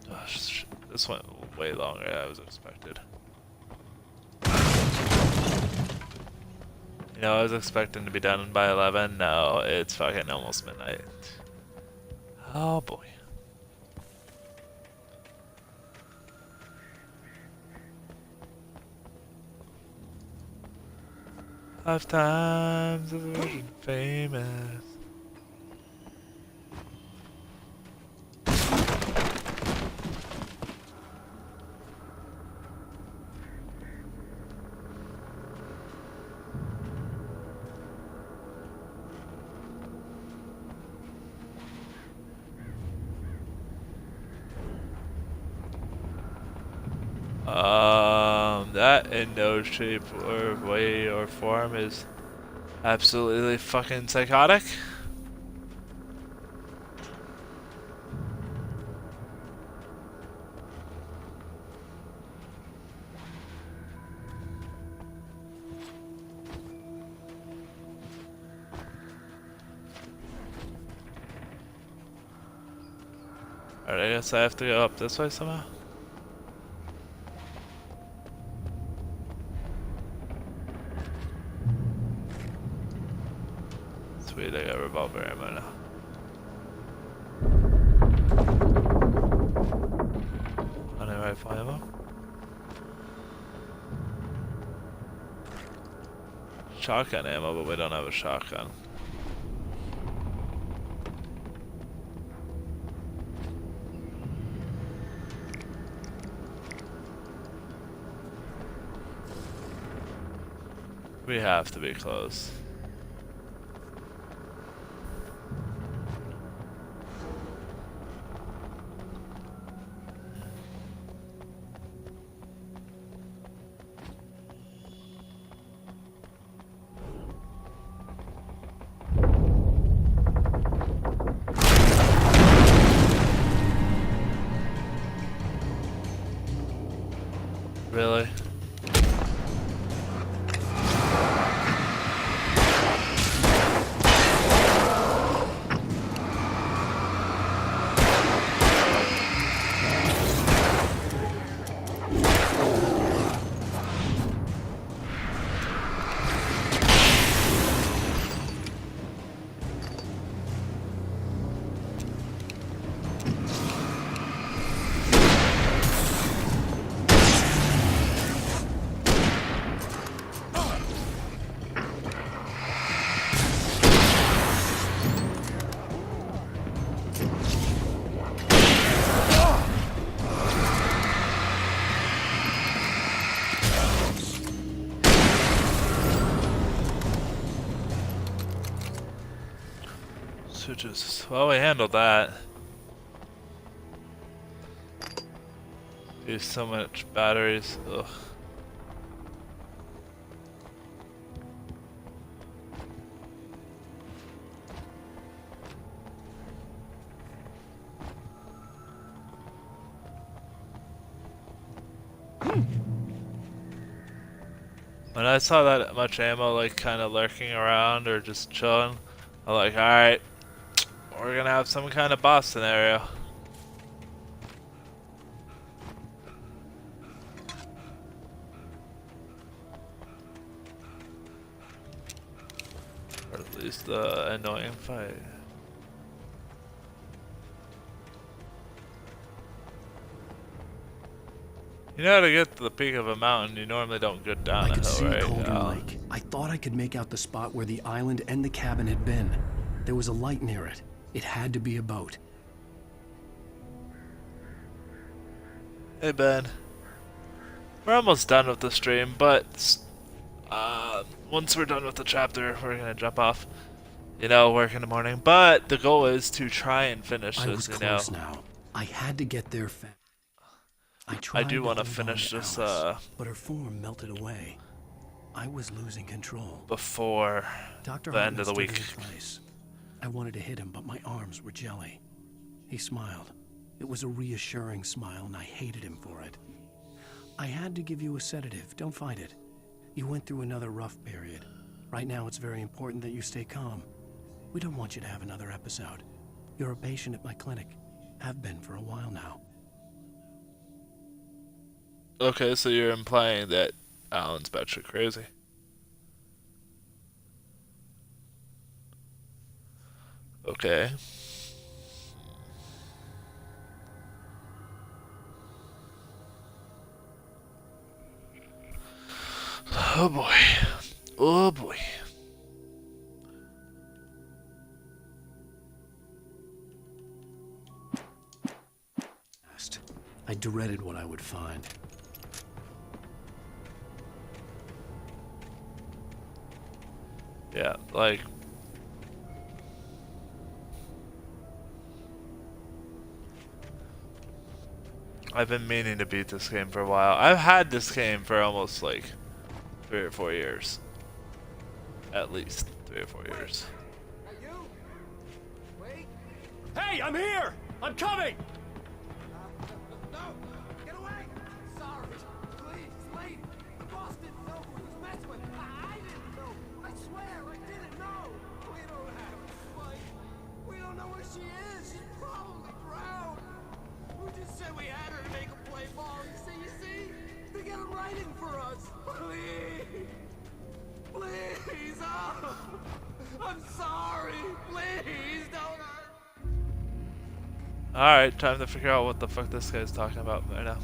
S2: Gosh, this went way longer than I was expected. You know, I was expecting to be done by 11. No, it's fucking almost midnight. Oh boy. Lifetimes of the Virgin famous. That in no shape or way or form is absolutely fucking psychotic. Alright, I guess I have to go up this way somehow. Sweet, I got revolver ammo now. Hunting rifle ammo. Shotgun ammo, but we don't have a shotgun. We have to be close. Really? Switches. Well, we handled that. Use so much batteries. Ugh. When I saw that much ammo like kind of lurking around or just chilling, I'm like, alright, we're gonna have some kind of boss scenario. Or at least the annoying fight. You know how to get to the peak of a mountain, you normally don't go down
S5: I
S2: a
S5: could
S2: hill,
S5: see
S2: right?
S5: Calder Lake. I thought I could make out the spot where the island and the cabin had been. There was a light near it. It had to be a boat.
S2: Hey Ben. We're almost done with the stream, but once we're done with the chapter, we're gonna jump off. You know, work in the morning. But the goal is to try and finish this,
S5: I was close now. I had to get there fast. I
S2: do want to finish this
S5: but her form melted away. I was losing control.
S2: Before
S5: Dr.
S2: the end of the
S5: Hartman
S2: week.
S5: stood in place. I wanted to hit him, but my arms were jelly. He smiled. It was a reassuring smile, and I hated him for it. I had to give you a sedative. Don't fight it. You went through another rough period. Right now, it's very important that you stay calm. We don't want you to have another episode. You're a patient at my clinic. Have been for a while now.
S2: Okay, so you're implying that Alan's batshit crazy. Okay. Oh boy. Oh boy.
S5: I dreaded what I would find.
S2: Yeah, like... I've been meaning to beat this game for a while. I've had this game for almost like 3 or 4 years. At least 3 or 4 years.
S15: Hey, I'm here! I'm coming!
S9: No! Get away! Sorry. Please, leave. The boss didn't know who he was messing with. I didn't know. I swear I didn't know. We don't have a fight. We don't know where she is. She's probably drowned. We just said we had her to make a play ball. You see? They got it writing for us. Please. Please. Oh. I'm sorry. Please don't hurt.
S2: Alright, time to figure out what the fuck this guy's talking about right now.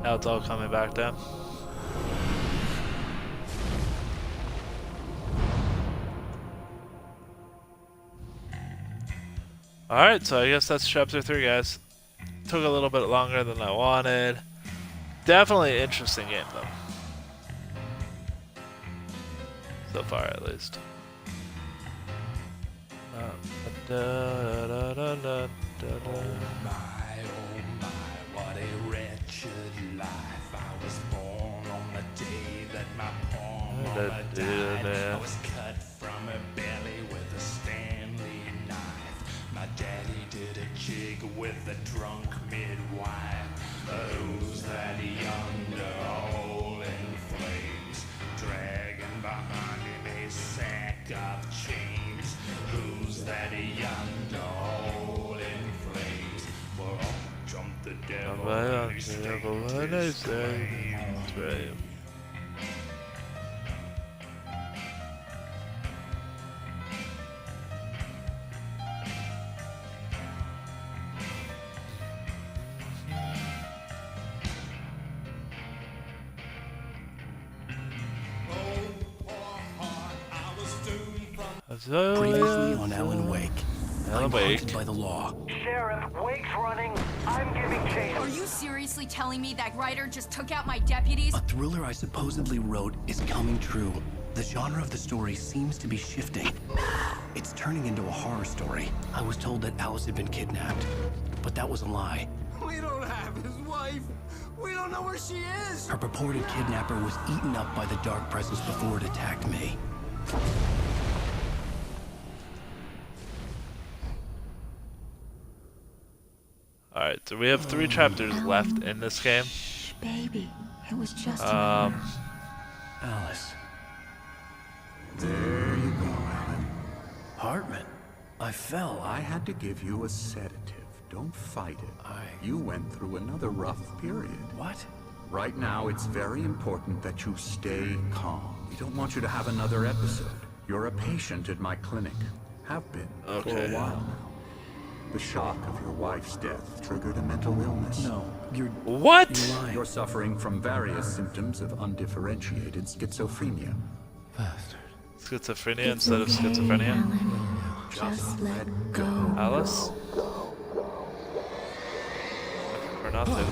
S2: Now it's all coming back down. Alright, so I guess that's chapter 3, guys. Took a little bit longer than I wanted. Definitely interesting game, though. So far, at least.
S20: Oh my, what a wretched life. I was born on the day that my poor mama died. I was cut from her belly with a Stanley knife. My daddy with the drunk midwife. Who's that yonder hole in flames, dragging behind him a sack of chains? Who's that yonder hole in flames? For up jumped the devil and he staked his claim.
S5: Previously on Alan Wake.
S2: Alan
S5: I'm haunted by the law.
S12: Sheriff, Wake's running. I'm giving chase.
S21: Are you seriously telling me that writer just took out my deputies?
S5: A thriller I supposedly wrote is coming true. The genre of the story seems to be shifting. It's turning into a horror story. I was told that Alice had been kidnapped, but that was a lie.
S20: We don't have his wife. We don't know where she is.
S5: Her purported kidnapper was eaten up by the dark presence before it attacked me.
S2: Alright, so we have 3 chapters left in this game.
S3: Baby, it was just
S5: Alice.
S22: There you go, Alan.
S5: Hartman, I fell.
S22: I had to give you a sedative. Don't fight it. You went through another rough period.
S5: What?
S22: Right now, it's very important that you stay calm. We don't want you to have another episode. You're a patient at my clinic. Have been for a while now. The shock of your wife's death triggered a mental illness.
S5: No, you're...
S2: What?
S22: You're suffering from various symptoms of undifferentiated schizophrenia.
S2: Schizophrenia instead of schizophrenia?
S22: Just let go.
S2: Alice? Or not to.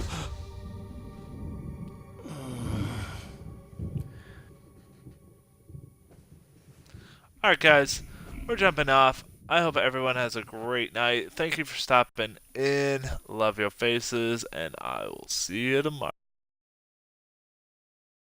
S2: Alright guys, we're jumping off. I hope everyone has a great night. Thank you for stopping in. Love your faces, and I will see you tomorrow.